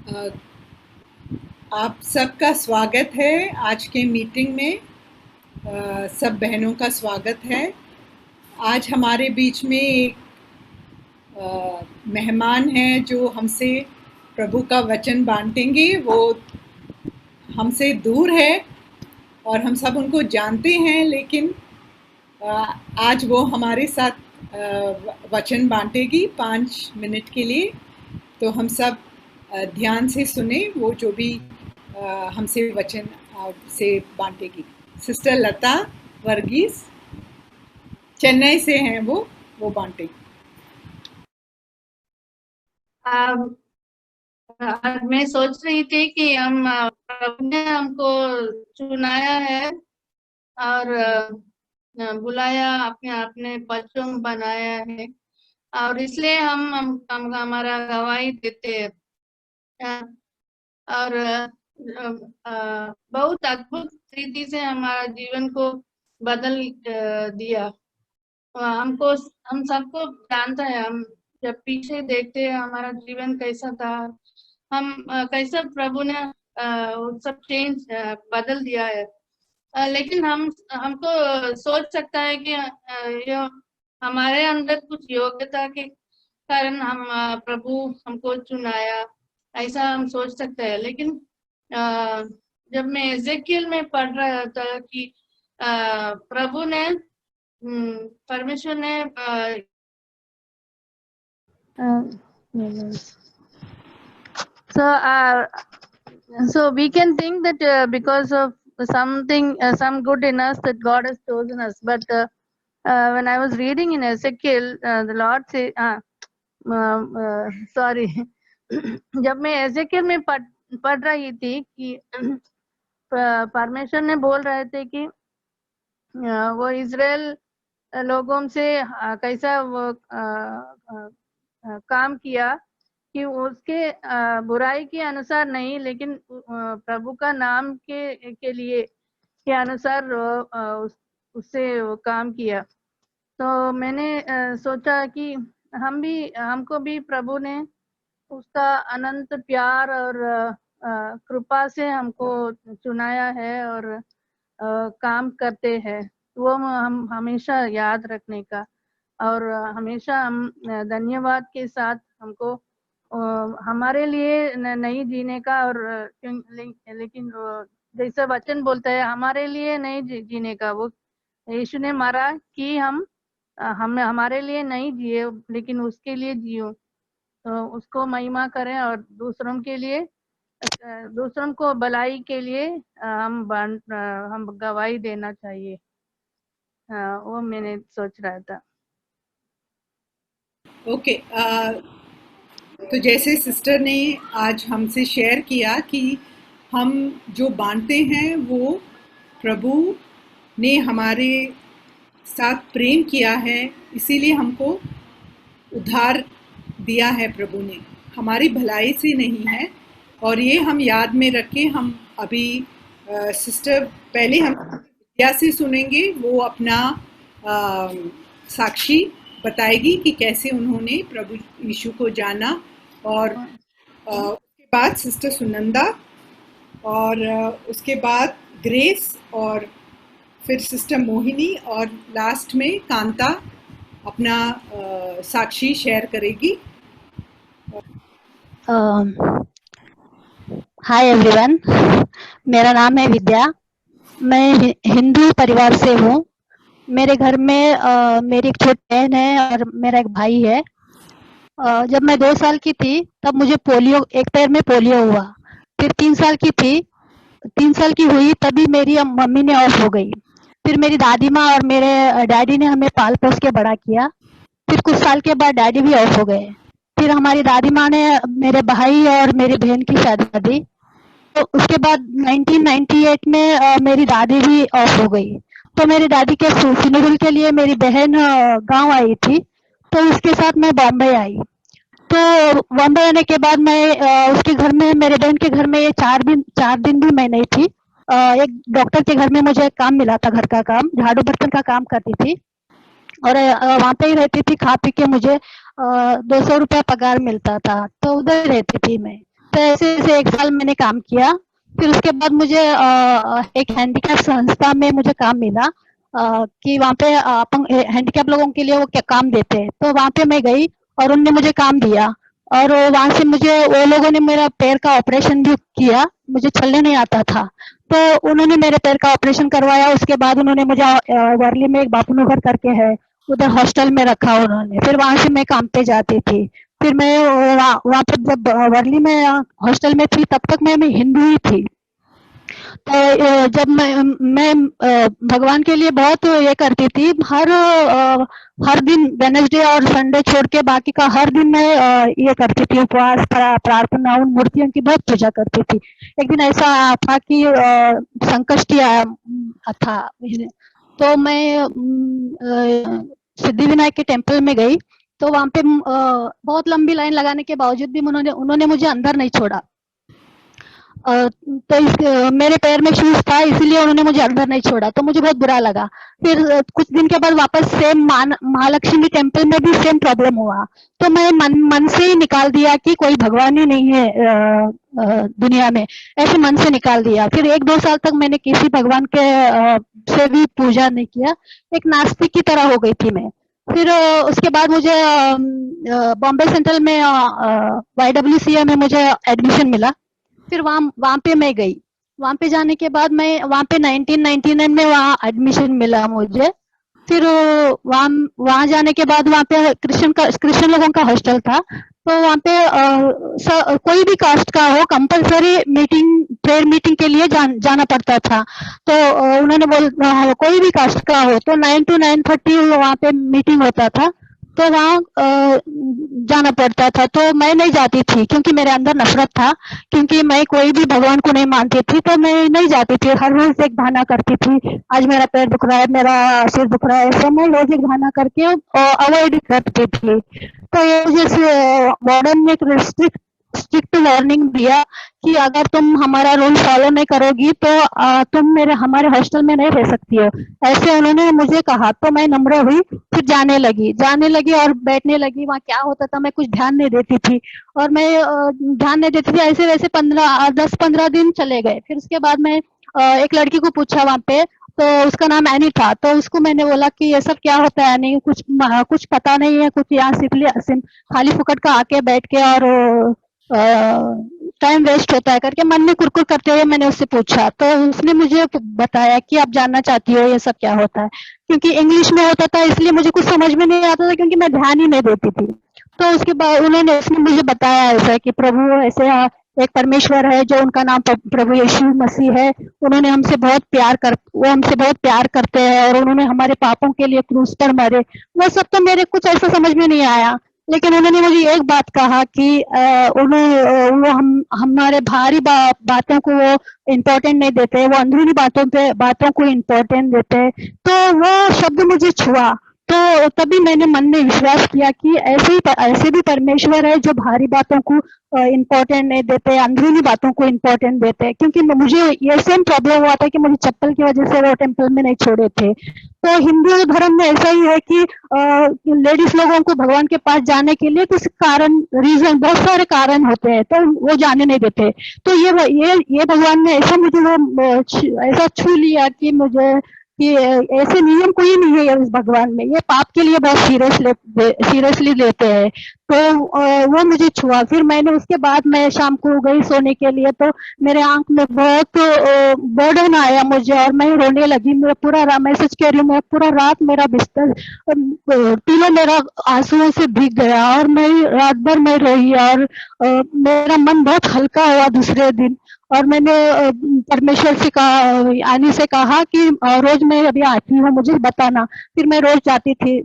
अ, आप सबका स्वागत है आज के मीटिंग में। सब बहनों का स्वागत है। आज हमारे बीच में एक मेहमान हैं जो हमसे प्रभु का वचन बांटेंगे। वो हमसे दूर है और हम सब उनको जानते हैं, लेकिन आज वो हमारे साथ वचन बांटेगी 5 मिनट के लिए। तो हम सब ध्यान से सुने वो जो भी हमसे वचन से बांटेगी। सिस्टर लता वर्गीस चेन्नई से हैं, वो बांटेगी। मैं सोच रही थी कि प्रभु ने हमको चुनाया है और बुलाया, अपने अपने बच्चों में बनाया है, और इसलिए हम हमारा गवाही देते हैं। और बहुत अद्भुत रीति से हमारा जीवन को बदल दिया। हम सबको जानता है, हम जब पीछे देखते हैं हमारा जीवन कैसा था, हम कैसा प्रभु ने सब चेंज बदल दिया है। लेकिन हमको सोच सकता है कि ये हमारे अंदर कुछ योग्यता के कारण हम प्रभु हमको चुनाया, ऐसा हम सोच सकते हैं। लेकिन जब मैं एजेकियल में पढ़ रहा था कि प्रभु ने परमेश्वर ने so we can think that because of something, some good in us, that God has chosen us. But when I was reading in Ezekiel, the Lord say, sorry, जब मैं एजेकियल में पढ़ रही थी कि परमेश्वर ने बोल रहे थे कि वो इजराइल लोगों से कैसा वो काम किया कि उसके बुराई के अनुसार नहीं, लेकिन प्रभु का नाम के लिए के अनुसार उससे वो काम किया। तो मैंने सोचा कि हमको भी प्रभु ने उसका अनंत प्यार और कृपा से हमको चुनाया है और काम करते हैं। वो हम हमेशा याद रखने का, और हमेशा हम धन्यवाद के साथ हमको हमारे लिए नहीं जीने का, और लेकिन जैसे वचन बोलता है हमारे लिए नहीं जीने का। वो यीशु ने मारा कि हम हमारे लिए नहीं जिए, लेकिन उसके लिए जियो। तो उसको महिमा करें और दूसरों के लिए, दूसरों को भलाई के लिए हम गवाही देना चाहिए। वो मैंने सोच रहा था। ओके, तो जैसे सिस्टर ने आज हमसे शेयर किया कि हम जो बांटते हैं वो प्रभु ने हमारे साथ प्रेम किया है, इसीलिए हमको उद्धार दिया है प्रभु ने, हमारी भलाई से नहीं है। और ये हम याद में रखें। हम अभी सिस्टर पहले हम विद्या से सुनेंगे, वो अपना साक्षी बताएगी कि कैसे उन्होंने प्रभु यीशु को जाना, और उसके बाद सिस्टर सुनंदा, और उसके बाद ग्रेस, और फिर सिस्टर मोहिनी, और लास्ट में कांता अपना साक्षी शेयर करेगी। हाय एवरीवन, मेरा नाम है विद्या। मैं हिंदू परिवार से हूँ। मेरे घर में मेरी एक छोटी बहन है और मेरा एक भाई है। जब मैं 2 साल की थी तब मुझे पोलियो, एक पैर में पोलियो हुआ। फिर 3 साल की थी, 3 साल की हुई तभी मेरी मम्मी ने ऑफ हो गई। फिर मेरी दादी माँ और मेरे डैडी ने हमें पाल पोस के बड़ा किया। फिर कुछ साल के बाद डैडी भी ऑफ हो गए। फिर हमारी दादी माँ ने मेरे भाई और मेरी बहन की शादी कर दी। तो उसके बाद 1998 में मेरी दादी भी ऑफ हो गई। तो मेरी दादी के फ्यूनरल के लिए मेरी बहन गांव आई थी, तो उसके साथ मैं बॉम्बे आई। तो बॉम्बे आने के बाद मैं उसके घर में, मेरे बहन के घर में ये 4 दिन भी मैं नहीं थी। एक डॉक्टर के घर में मुझे काम मिला था, घर का काम, झाड़ू बर्तन का काम करती थी, और वहाँ पे ही रहती थी। खा पी के मुझे 200 रुपया पगार मिलता था, तो उधर रहती थी मैं। तो ऐसे ऐसे 1 साल मैंने काम किया। फिर उसके बाद मुझे एक हैंडीकैप संस्था में मुझे काम मिला कि वहाँ पे अपन हैंडीकैप लोगों के लिए वो क्या काम देते हैं। तो वहाँ पे मैं गई और उन्होंने मुझे काम दिया और वहाँ से मुझे वो लोगों ने मेरा पैर का ऑपरेशन भी किया। मुझे चलने नहीं आता था, तो उन्होंने मेरे पैर का ऑपरेशन करवाया। उसके बाद उन्होंने मुझे वर्ली में एक बापूनगर करके है, उधर हॉस्टल में रखा उन्होंने। फिर वहाँ से मैं काम पे जाती थी। फिर मैं वहाँ पे जब वर्ली में हॉस्टल में थी तब तक मैं हिंदू ही थी। तो जब मैं भगवान के लिए बहुत ये करती थी। हर दिन वेडनेसडे और संडे छोड़ के बाकी का हर दिन मैं ये करती थी, उपवास, प्रार्थना, उन मूर्तियों की बहुत पूजा करती थी। एक दिन ऐसा था कि संकष्टी आया था, तो मैं सिद्धिविनायक के टेम्पल में गई। तो वहाँ पे बहुत लंबी लाइन लगाने के बावजूद भी उन्होंने मुझे अंदर नहीं छोड़ा। तो मेरे पैर में शूज था, इसीलिए उन्होंने मुझे अंदर नहीं छोड़ा, तो मुझे बहुत बुरा लगा। फिर कुछ दिन के बाद वापस सेम महालक्ष्मी टेम्पल में भी सेम प्रॉब्लम हुआ। तो मैं मन से ही निकाल दिया कि कोई भगवान ही नहीं है दुनिया में, ऐसे मन से निकाल दिया। फिर 1-2 साल तक मैंने किसी भगवान के से भी पूजा नहीं किया, एक नास्तिक की तरह हो गई थी मैं। फिर उसके बाद मुझे बॉम्बे सेंट्रल में YWCA में मुझे एडमिशन मिला। फिर वहाँ पे मैं गई। वहाँ पे जाने के बाद मैं वहाँ पे 1999 में वहाँ एडमिशन मिला मुझे। फिर वहाँ जाने के बाद वहाँ पे क्रिश्चियन लोगों का हॉस्टल था। तो वहाँ पे कोई भी कास्ट का हो कंपलसरी प्रेयर मीटिंग के लिए जाना पड़ता था। तो उन्होंने कोई भी कास्ट का हो तो 9 to 9:30 वहाँ पे मीटिंग होता था। तो वहाँ जाना पड़ता था। तो मैं नहीं जाती थी क्योंकि मेरे अंदर नफरत था, क्योंकि मैं कोई भी भगवान को नहीं मानती थी। तो मैं नहीं जाती थी। हर रोज एक बहाना करती थी, आज मेरा पैर दुख रहा है, मेरा सिर दुख रहा है, ऐसा मैं रोज एक बहाना करके अवॉइड करती थी। तो ये जैसे वार्डन ने एक स्ट्रिक्ट वार्निंग दिया कि अगर तुम हमारा रूल फॉलो नहीं करोगी तो तुम हमारे हॉस्टल में नहीं रह सकती हो, ऐसे उन्होंने मुझे कहा। तो मैं नम्र हुई, फिर जाने लगी और बैठने लगी। वहाँ क्या होता था मैं कुछ ध्यान नहीं देती थी, और मैं ध्यान नहीं देती थी। ऐसे वैसे 10-15 दिन चले गए। फिर उसके बाद मैं एक लड़की को पूछा वहाँ पे, तो उसका नाम एनी था। तो उसको मैंने बोला कि ये सब क्या होता है एनी, कुछ पता नहीं है, कुछ यहाँ खाली फुकट का आके बैठ के और टाइम वेस्ट होता है करके मन में कुरकुर करते हुए मैंने उससे पूछा। तो उसने मुझे बताया कि आप जानना चाहती हो ये सब क्या होता है, क्योंकि इंग्लिश में होता था इसलिए मुझे कुछ समझ में नहीं आता था, क्योंकि मैं ध्यान ही नहीं देती थी। तो उसके बाद उसने मुझे बताया ऐसा कि प्रभु ऐसे एक परमेश्वर है जो उनका नाम प्रभु यीशु मसीह है। वो हमसे बहुत प्यार करते हैं और उन्होंने हमारे पापों के लिए क्रूस पर मरे। वो सब तो मेरे कुछ ऐसा समझ में नहीं आया, लेकिन उन्होंने मुझे एक बात कहा कि वो हमारे भारी बातों को वो इम्पोर्टेंट नहीं देते, वो अंदरूनी बातों को इम्पोर्टेंट देते हैं। तो वो शब्द मुझे छुआ। तो तभी मैंने मन में विश्वास किया कि ऐसे भी परमेश्वर है जो भारी बातों को इम्पोर्टेंट नहीं देते, अंदरूनी बातों को इम्पोर्टेंट देते हैं। क्योंकि मुझे ये सेम प्रॉब्लम हुआ था कि मुझे चप्पल की वजह से वो टेम्पल में नहीं छोड़े थे। तो हिंदू धर्म में ऐसा ही है कि लेडीज लोगों को भगवान के पास जाने के लिए कुछ रीजन, बहुत सारे कारण होते हैं, तो वो जाने नहीं देते। तो ये भगवान ने ऐसा मुझे ऐसा छू लिया कि मुझे कि ऐसे नियम कोई नहीं है इस भगवान में, ये पाप के लिए बहुत सीरियसली लेते हैं। तो वो मुझे छुआ। फिर मैंने उसके बाद मैं शाम को गई सोने के लिए, तो मेरे आंख में बहुत बर्डन आया मुझे और मैं रोने लगी। मैं सच कह रही हूँ, मैं पूरा रात मेरा बिस्तर पिलो मेरा आंसुओं से भीग गया और मैं रात भर मैं रोई और मेरा मन बहुत हल्का हुआ दूसरे दिन। और मैंने परमेश्वर से आनी से कहा कि रोज मैं अभी आती हूँ, मुझे बताना। फिर मैं रोज जाती थी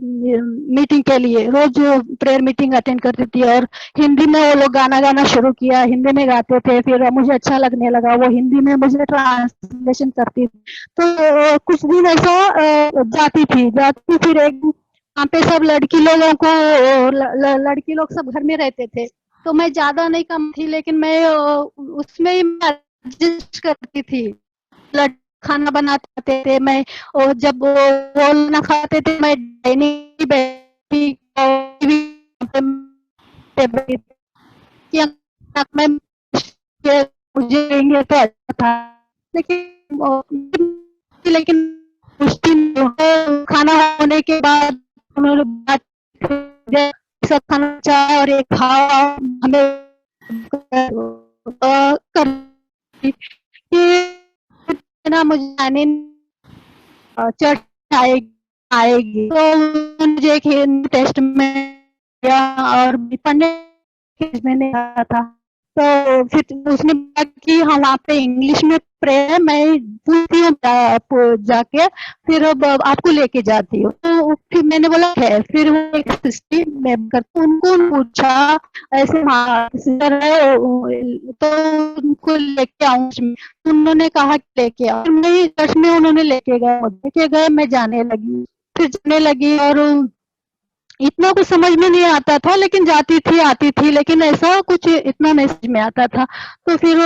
मीटिंग के लिए, रोज प्रेयर मीटिंग अटेंड करती थी। और हिंदी में वो लोग गाना शुरू किया, हिंदी में गाते थे। फिर मुझे अच्छा लगने लगा, वो हिंदी में मुझे ट्रांसलेशन करती थी। तो कुछ दिन ऐसा जाती फिर एक वहाँ पे सब लड़की लोग सब घर में रहते थे। तो मैं ज्यादा नहीं कम थी, लेकिन मैं उसमें ही एडजस्ट करती थी। खाना बनाते थे मैं, और जब वो ना खाते थे मैं डाइनिंग बैठी मैं कि मुझे देंगे तो अच्छा था, लेकिन पुष्टि नहीं हुई। खाना होने के बाद उन्होंने बात सब खाना चाहा और एक भाव हमें कर कि ना मुझे आने चर्च आएगी तो मुझे एक हिंदी टेस्ट में दिया और पढ़ने मैंने कहा था। तो फिर उसने कहा कि हाँ वहाँ पे इंग्लिश में प्रे है, मैं पूछती हूँ जाके, फिर अब आपको लेके जाती हूँ। तो फिर मैंने बोला है, फिर वो एक सिस्टर में करते उनको पूछा ऐसे हाँ सिस्टर है तो उनको लेके आऊँ। उन्होंने कहा कि लेके आओ, फिर मैं चर्च में उन्होंने लेके गए, मैं जाने लगी, फिर जाने लगी और इतना कुछ समझ में नहीं आता था, लेकिन जाती थी आती थी, लेकिन ऐसा कुछ इतना नहीं समझ में आता था। तो फिर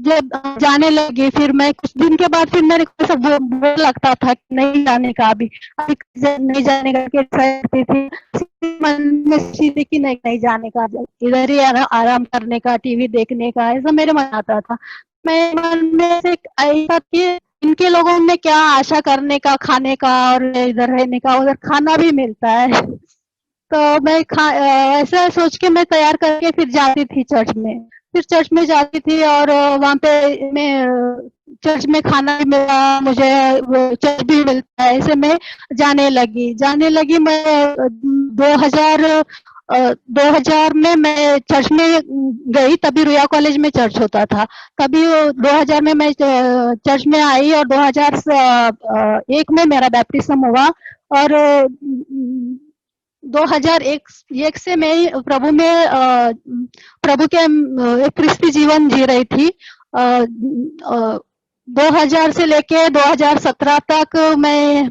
जब जाने लगी, फिर मैं कुछ दिन के बाद फिर मेरे को ऐसा वो लगता था कि नहीं जाने का, अभी नहीं जाने का करती थी मन में थी कि नहीं जाने का, इधर ही आराम करने का, टीवी देखने का, ऐसा मेरे मन आता था। मैं मन में से ऐसा कि इनके लोगों में क्या आशा करने का, खाने का और इधर रहने का, उधर खाना भी मिलता है। तो मैं ऐसा सोच के मैं तैयार करके फिर जाती थी चर्च में। फिर चर्च में जाती थी और वहाँ पे मैं चर्च में खाना भी मिला मुझे, वो चर्च भी मिलता है, ऐसे मैं जाने लगी मैं 2000 में मैं चर्च में गई, तभी रुया कॉलेज में चर्च होता था। तभी 2000 में मैं चर्च में आई और 2001 में मेरा बैप्टिज्म हुआ और 2001 से मैं प्रभु के एक क्रिस्ती जीवन जी रही थी। 2000 से लेके 2017 तक मैं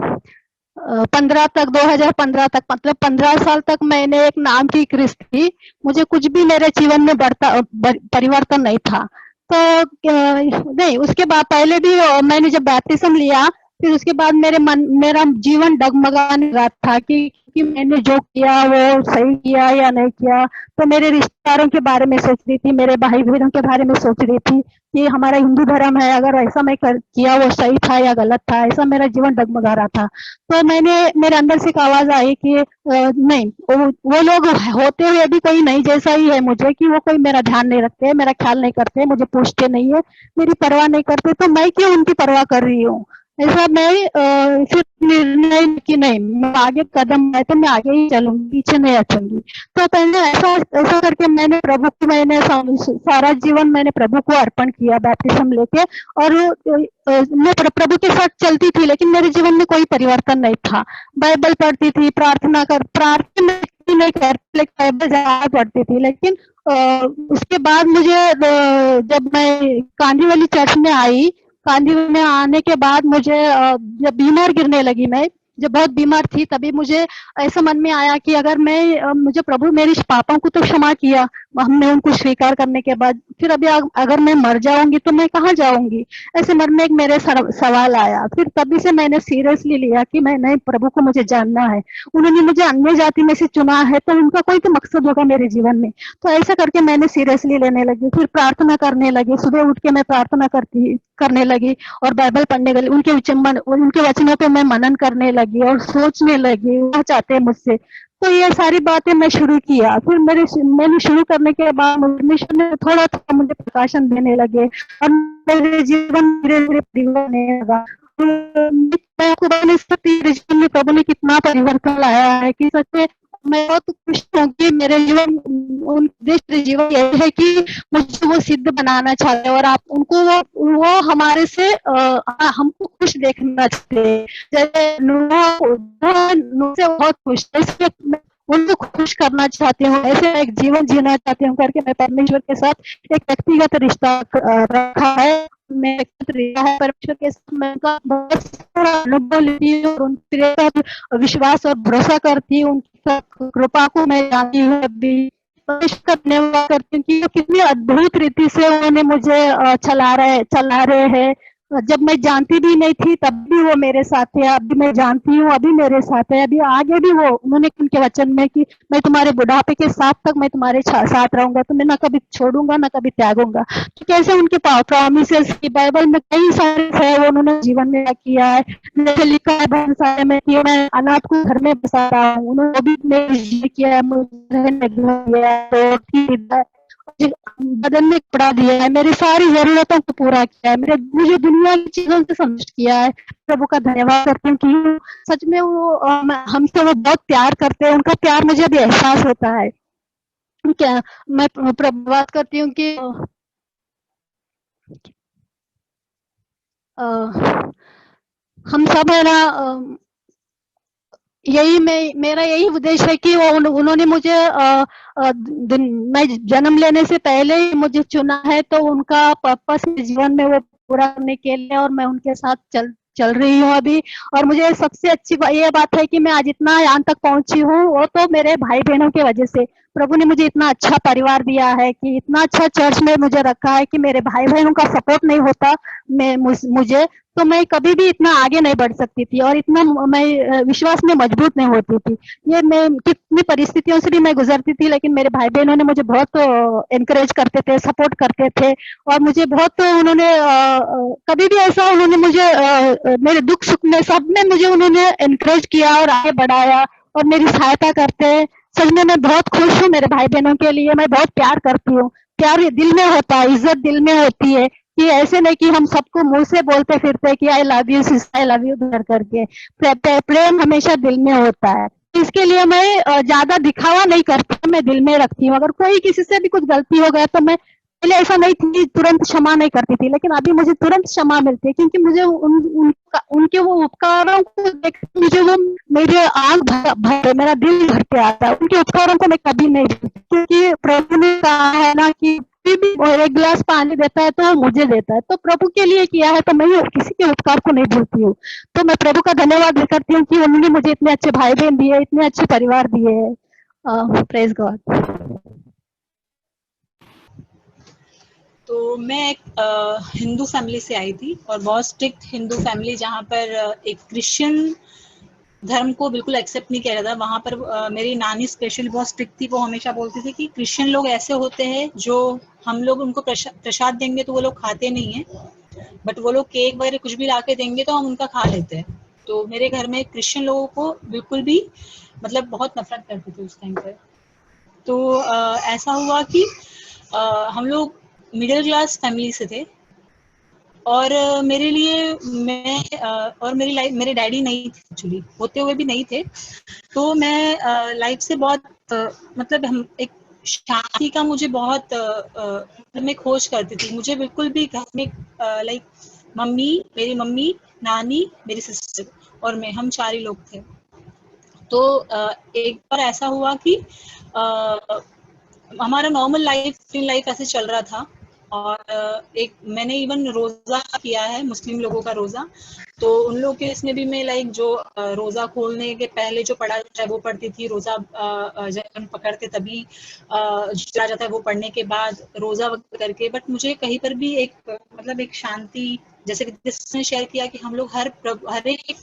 2015 तक मतलब 15 साल तक मैंने एक नाम की क्रिस्त थी। मुझे कुछ भी मेरे जीवन में परिवर्तन नहीं था। तो नहीं, उसके बाद पहले भी मैंने जब बैप्टिज्म लिया, फिर उसके बाद मेरा जीवन डगमगाने लगा था कि मैंने जो किया वो सही किया या नहीं किया। तो मेरे रिश्तेदारों के बारे में सोच रही थी, मेरे भाई बहनों के बारे में सोच रही थी कि हमारा हिंदू धर्म है, अगर ऐसा मैं किया वो सही था या गलत था, ऐसा मेरा जीवन डगमगा रहा था। तो मेरे अंदर से एक आवाज आई कि नहीं, वो लोग होते हुए भी कोई नहीं जैसा ही है मुझे, कि वो कोई मेरा ध्यान नहीं रखते, मेरा ख्याल नहीं करते, मुझे पूछते नहीं है, मेरी परवाह नहीं करते, तो मैं क्यों उनकी परवाह कर रही हूँ। ऐसा मैं फिर निर्णय कि नहीं, मैं आगे कदम है तो मैं आगे ही चलूंगी, पीछे नहीं हटूंगी। तो पहले ऐसा करके मैंने प्रभु को सारा जीवन मैंने प्रभु को अर्पण किया बैप्टिज्म लेके, और मैं प्रभु के साथ चलती थी, लेकिन मेरे जीवन में कोई परिवर्तन नहीं था। बाइबल पढ़ती थी, प्रार्थना नहीं करती, बाइबल ज्यादा पढ़ती थी, लेकिन उसके बाद मुझे जब मैं कांदीवली चर्च में आई, कांदीवली में आने के बाद मुझे जब बीमार गिरने लगी, मैं जब बहुत बीमार थी, तभी मुझे ऐसा मन में आया कि अगर मुझे प्रभु मेरे पापों को तो क्षमा किया, हमने उनको स्वीकार करने के बाद, फिर अभी अगर मैं मर जाऊंगी तो मैं कहाँ जाऊंगी। ऐसे मन में एक मेरे सवाल आया। फिर तभी से मैंने सीरियसली लिया कि मैं नहीं, प्रभु को मुझे जानना है, उन्होंने मुझे अन्य जाति में से चुना है, तो उनका कोई तो मकसद होगा मेरे जीवन में। तो ऐसा करके मैंने सीरियसली लेने लगी, फिर प्रार्थना करने लगी, सुबह उठ के मैं प्रार्थना करने लगी और बाइबल पढ़ने लगी, उनके वचनों पे मैं मनन करने लगी और सोचने लगी क्या चाहते हैं मुझसे। तो ये सारी बातें मैं शुरू किया। फिर मैंने शुरू करने के बाद परमेश्वर ने थोड़ा थोड़ा मुझे प्रकाशन देने लगे और मेरे जीवन धीरे धीरे परिवर्तन होने लगा। मैं आपको बता नहीं सकती मेरे जीवन में प्रभु ने कितना परिवर्तन लाया है कि सच में मैं बहुत खुश हूँ कि मेरे जीवन यह है कि मुझे वो सिद्ध बनाना चाहते हैं और आप उनको वो हमारे से हमको खुश देखना चाहते हैं। जैसे नूह से बहुत खुश, उनको खुश करना चाहती हूँ, ऐसे एक जीवन जीना चाहती हूँ करके मैं परमेश्वर के साथ एक व्यक्तिगत रिश्ता रखा है। मैं परमेश्वर के साथ मैं उनका बहुत सारा अनुभव लेती हूँ और उनके विश्वास और भरोसा करती हूँ, उनकी कृपा को मैं जानती हूँ। अभी धन्यवाद करती हूँ कि कितनी अद्भुत रीति से उन्होंने मुझे चला रहे हैं। जब मैं जानती भी नहीं थी तब भी वो मेरे साथ थे, अभी मैं जानती हूँ अभी मेरे साथ है, अभी आगे भी वो, उन्होंने उनके वचन में कि मैं तुम्हारे बुढ़ापे के साथ तक मैं तुम्हारे साथ रहूंगा, तुम्हें ना कभी छोड़ूंगा ना कभी त्यागूंगा। तो कैसे उनके प्रॉमिसेस की बाइबल में कई सारे है वो उन्होंने जीवन में किया है। जैसे लिखा है बहुत सारे में कि मैं अनाथ को घर में बसा रहा हूँ, उन्होंने भी मेरे किया है, मुझे दिया है, रोटी दी है, बदन में कपड़ा दिया है, मेरी सारी जरूरतों को पूरा किया है, मुझे दुनिया की चीजों से संतुष्ट किया है। प्रभु का धन्यवाद करती हूँ कि सच में वो हमसे वो बहुत प्यार करते हैं, उनका प्यार मुझे अभी एहसास होता है। क्या मैं प्रभु बात करती हूँ कि हम सब है ना, मेरा यही उद्देश्य है कि वो उन्होंने मुझे मैं जन्म लेने से पहले ही मुझे चुना है, तो उनका पर्पस जीवन में वो पूरा करने के लिए, और मैं उनके साथ चल रही हूँ अभी। और मुझे सबसे अच्छी ये बात है कि मैं आज इतना यहाँ तक पहुंची हूँ, वो तो मेरे भाई बहनों की वजह से। प्रभु ने मुझे इतना अच्छा परिवार दिया है कि इतना अच्छा चर्च में मुझे रखा है कि मेरे भाई बहनों का सपोर्ट नहीं होता मुझे, तो मैं कभी भी इतना आगे नहीं बढ़ सकती थी, और इतना मैं विश्वास में मजबूत नहीं होती थी। ये मैं कितनी परिस्थितियों से भी मैं गुजरती थी, लेकिन मेरे भाई बहनों ने मुझे बहुत एनकरेज करते थे, सपोर्ट करते थे, और मुझे बहुत उन्होंने कभी भी ऐसा उन्होंने मुझे मेरे दुख सुख में सब में मुझे उन्होंने एनकरेज किया और आगे बढ़ाया और मेरी सहायता करते हैं। सच में मैं बहुत खुश हूँ मेरे भाई बहनों के लिए, मैं बहुत प्यार करती हूँ। प्यार ये दिल में होता है, इज्जत दिल में होती है, कि ऐसे नहीं कि हम सबको मुंह से बोलते फिरते कि I love you sister, I love you करके। प्रेम हमेशा दिल में होता है। इसके लिए मैं ज्यादा दिखावा नहीं करती, मैं दिल में रखती हूँ। अगर कोई किसी से भी कुछ गलती हो गया तो मैं पहले ऐसा नहीं थी, तुरंत क्षमा नहीं करती थी, लेकिन अभी मुझे तुरंत क्षमा मिलती है, क्योंकि मुझे उनके वो उपकारों को देख मुझे वो मेरे आंख भर मेरा दिल भर के आता है। उनके उपकारों को मैं कभी नहीं भूलती, क्योंकि प्रभु ने कहा है ना कि कोई भी एक गिलास पानी देता है तो वो मुझे देता है, तो प्रभु के लिए किया है तो मैं किसी के उपकार को नहीं भूलती हूँ। तो मैं प्रभु का धन्यवाद भी करती हूँ कि उन्होंने मुझे इतने अच्छे भाई बहन दिए, इतने अच्छे परिवार दिए है। Praise God. तो मैं एक हिंदू फैमिली से आई थी, और बहुत स्ट्रिक्ट हिंदू फैमिली, जहाँ पर एक क्रिश्चियन धर्म को बिल्कुल एक्सेप्ट नहीं किया जाता। वहाँ पर मेरी नानी स्पेशली बहुत स्ट्रिक्ट थी। वो हमेशा बोलती थी कि क्रिश्चियन लोग ऐसे होते हैं जो हम लोग उनको प्रसाद देंगे तो वो लोग खाते नहीं हैं, बट वो लोग केक वगैरह कुछ भी ला के देंगे तो हम उनका खा लेते हैं। तो मेरे घर में क्रिश्चियन लोगों को बिल्कुल भी मतलब बहुत नफरत करते थे उस टाइम पर। तो ऐसा हुआ कि हम लोग मिडिल क्लास फैमिली से थे, और मेरे लिए मैं और मेरी लाइफ, मेरे डैडी नहीं थे एक्चुअली, होते हुए भी नहीं थे। तो मैं लाइफ से बहुत मतलब हम एक शांति का मुझे बहुत मैं खोज करती थी। मुझे बिल्कुल भी घर में लाइक मेरी मम्मी, नानी, मेरी सिस्टर और मैं, हम 4 ही लोग थे। तो एक बार ऐसा हुआ कि हमारा नॉर्मल लाइफ ऐसे चल रहा था, और एक मैंने इवन रोजा किया है, मुस्लिम लोगों का रोजा। तो उन लोगों के इसमें भी मैं लाइक जो रोजा खोलने के पहले जो पढ़ा जाता है वो पढ़ती थी। रोजा जब हम पकड़ते तभी चला जाता है, वो पढ़ने के बाद रोजा करके। बट मुझे कहीं पर भी एक मतलब एक शांति, जैसे कि जिसने शेयर किया कि हम लोग हर एक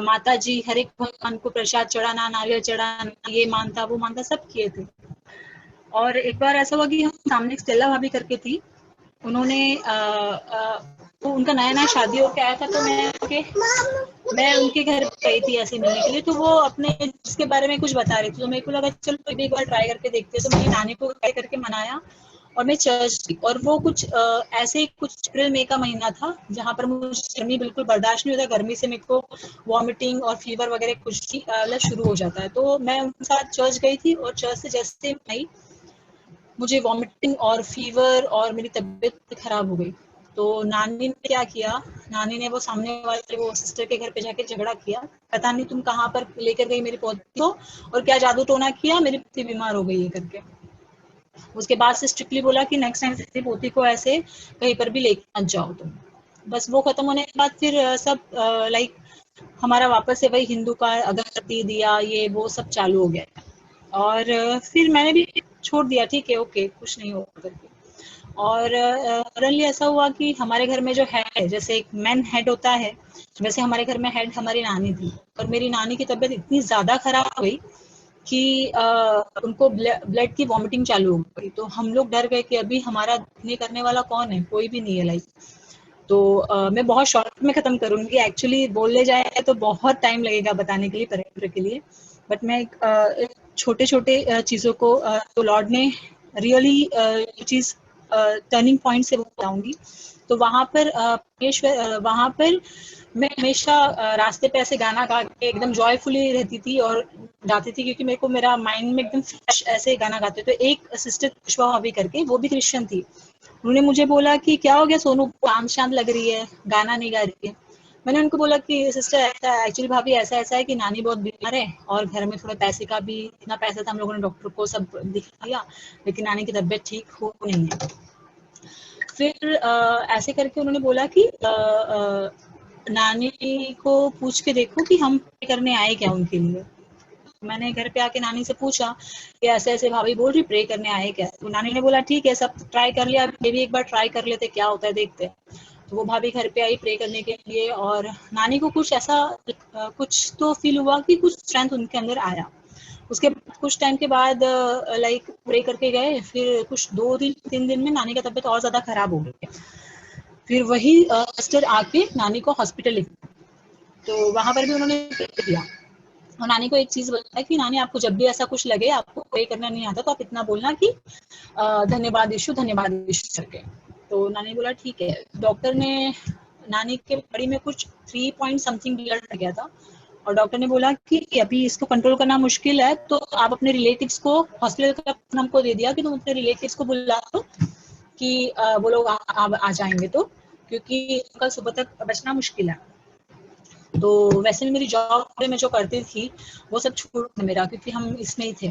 माता जी, हर एक भगवान को प्रसाद चढ़ाना, नारियल चढ़ाना, ये मानता वो मानता, सब किए थे। और एक बार ऐसा हुआ कि हम सामने एक स्टेला भाभी करके थी, उन्होंने तो उनका नया शादी होके आया था, तो मैं उनके घर गई थी ऐसे मिलने के लिए। तो वो अपने इसके बारे में कुछ बता रही थी, तो मेरे को लगा चलो एक बार ट्राई करके देखते हैं। तो मेरी नानी को ट्राई करके मनाया और मैं चर्च गई। और वो कुछ ऐसे कुछ अप्रैल मई का महीना था, जहाँ पर मुझे गर्मी बिल्कुल बर्दाश्त नहीं होता। गर्मी से मेरे को वॉमिटिंग और फीवर वगैरह कुछ शुरू हो जाता है। तो मैं उनके साथ चर्च गई थी, और चर्च से जैसे आई मुझे वॉमिटिंग और फीवर और मेरी तबीयत खराब हो गई। तो नानी ने क्या किया, नानी ने वो सामने वाले वो सिस्टर के घर पे जाके झगड़ा किया, पता नहीं तुम कहाँ पर लेकर गई मेरी पोती को, और क्या जादू टोना किया, मेरी पोती बीमार हो गई है करके। उसके बाद से स्ट्रिक्टली बोला कि नेक्स्ट टाइम से पोती को ऐसे कहीं पर भी लेकर मत जाओ तुम। बस वो खत्म होने के बाद फिर सब लाइक हमारा वापस से वही हिंदू का अगरबत्ती दिया, ये वो सब चालू हो गया। और फिर मैंने भी छोड़ दिया, ठीक है ओके कुछ नहीं होगा करके। और सडनली ऐसा हुआ कि हमारे घर में जो हेड, जैसे एक मैन हेड होता है, वैसे हमारे घर में हेड हमारी नानी थी। और मेरी नानी की तबीयत इतनी ज़्यादा खराब हो गई कि उनको ब्लड की वॉमिटिंग चालू हो गई। तो हम लोग डर गए कि अभी हमारा देखने करने वाला कौन है, कोई भी नहीं है लाइक। तो मैं बहुत शॉर्ट में ख़त्म करूँगी, एक्चुअली बोलने जाए तो बहुत टाइम लगेगा बताने के लिए, परिवार के लिए। बट मैं एक छोटे-छोटे चीज़ों को तो लॉर्ड ने रियली चीज़ टर्निंग पॉइंट से बताऊँगी। तो वहाँ पर वहाँ पर मैं हमेशा रास्ते पे ऐसे गाना गा के एकदम जॉयफुली रहती थी और गाती थी, क्योंकि मेरे को मेरा माइंड में एकदम फ्रेश ऐसे गाना गाते। तो एक सिस्टर पुष्पा भाभी करके, वो भी क्रिश्चियन थी, उन्होंने मुझे बोला कि क्या हो गया सोनू, शांत लग रही है, गाना नहीं गा रही है। मैंने उनको बोला कि सिस्टर ऐसा एक्चुअली भाभी ऐसा है कि नानी बहुत बीमार है और घर में थोड़ा पैसे का भी, इतना पैसा था हम लोगों ने डॉक्टर को सब दिखा दिया, लेकिन नानी की तबीयत ठीक हो नहीं है। फिर ऐसे करके उन्होंने बोला कि नानी को पूछ के देखो कि हम करने आए क्या उनके लिए। मैंने घर पे आके नानी से पूछा कि ऐसे ऐसे भाभी बोल रही प्रे करने आए क्या। तो नानी ने बोला ठीक है, सब ट्राई कर लिया, ये भी एक बार ट्राई कर लेते क्या होता है देखते। तो वो भाभी घर पे आई प्रे करने के लिए, और नानी को कुछ ऐसा कुछ तो फील हुआ कि कुछ स्ट्रेंथ उनके अंदर आया। उसके कुछ टाइम के बाद लाइक प्रे करके गए, फिर कुछ 2-3 दिन में नानी का तबीयत और ज़्यादा खराब हो गई। फिर वही सिस्टर आके नानी को हॉस्पिटल ले गई। तो वहाँ पर भी उन्होंने प्रे किया और नानी को एक चीज़ बताया कि नानी आपको जब भी ऐसा कुछ लगे, आपको प्रे करना नहीं आता, तो आप इतना बोलना कि धन्यवाद यीशु करके। तो नानी बोला ठीक है। डॉक्टर ने नानी के बॉडी में कुछ 3 पॉइंट समथिंग ब्लड रह गया था, और डॉक्टर ने बोला कि अभी इसको कंट्रोल करना मुश्किल है, तो आप अपने रिलेटिव्स को, हॉस्पिटल का हमको दे दिया कि तुम अपने रिलेटिव्स को बुला दो कि वो लोग आ जाएंगे, तो क्योंकि कल सुबह तक बचना मुश्किल है। तो वैसे भी मेरी जॉब में जो करती थी वो सब छूट मेरा, क्योंकि हम इसमें ही थे।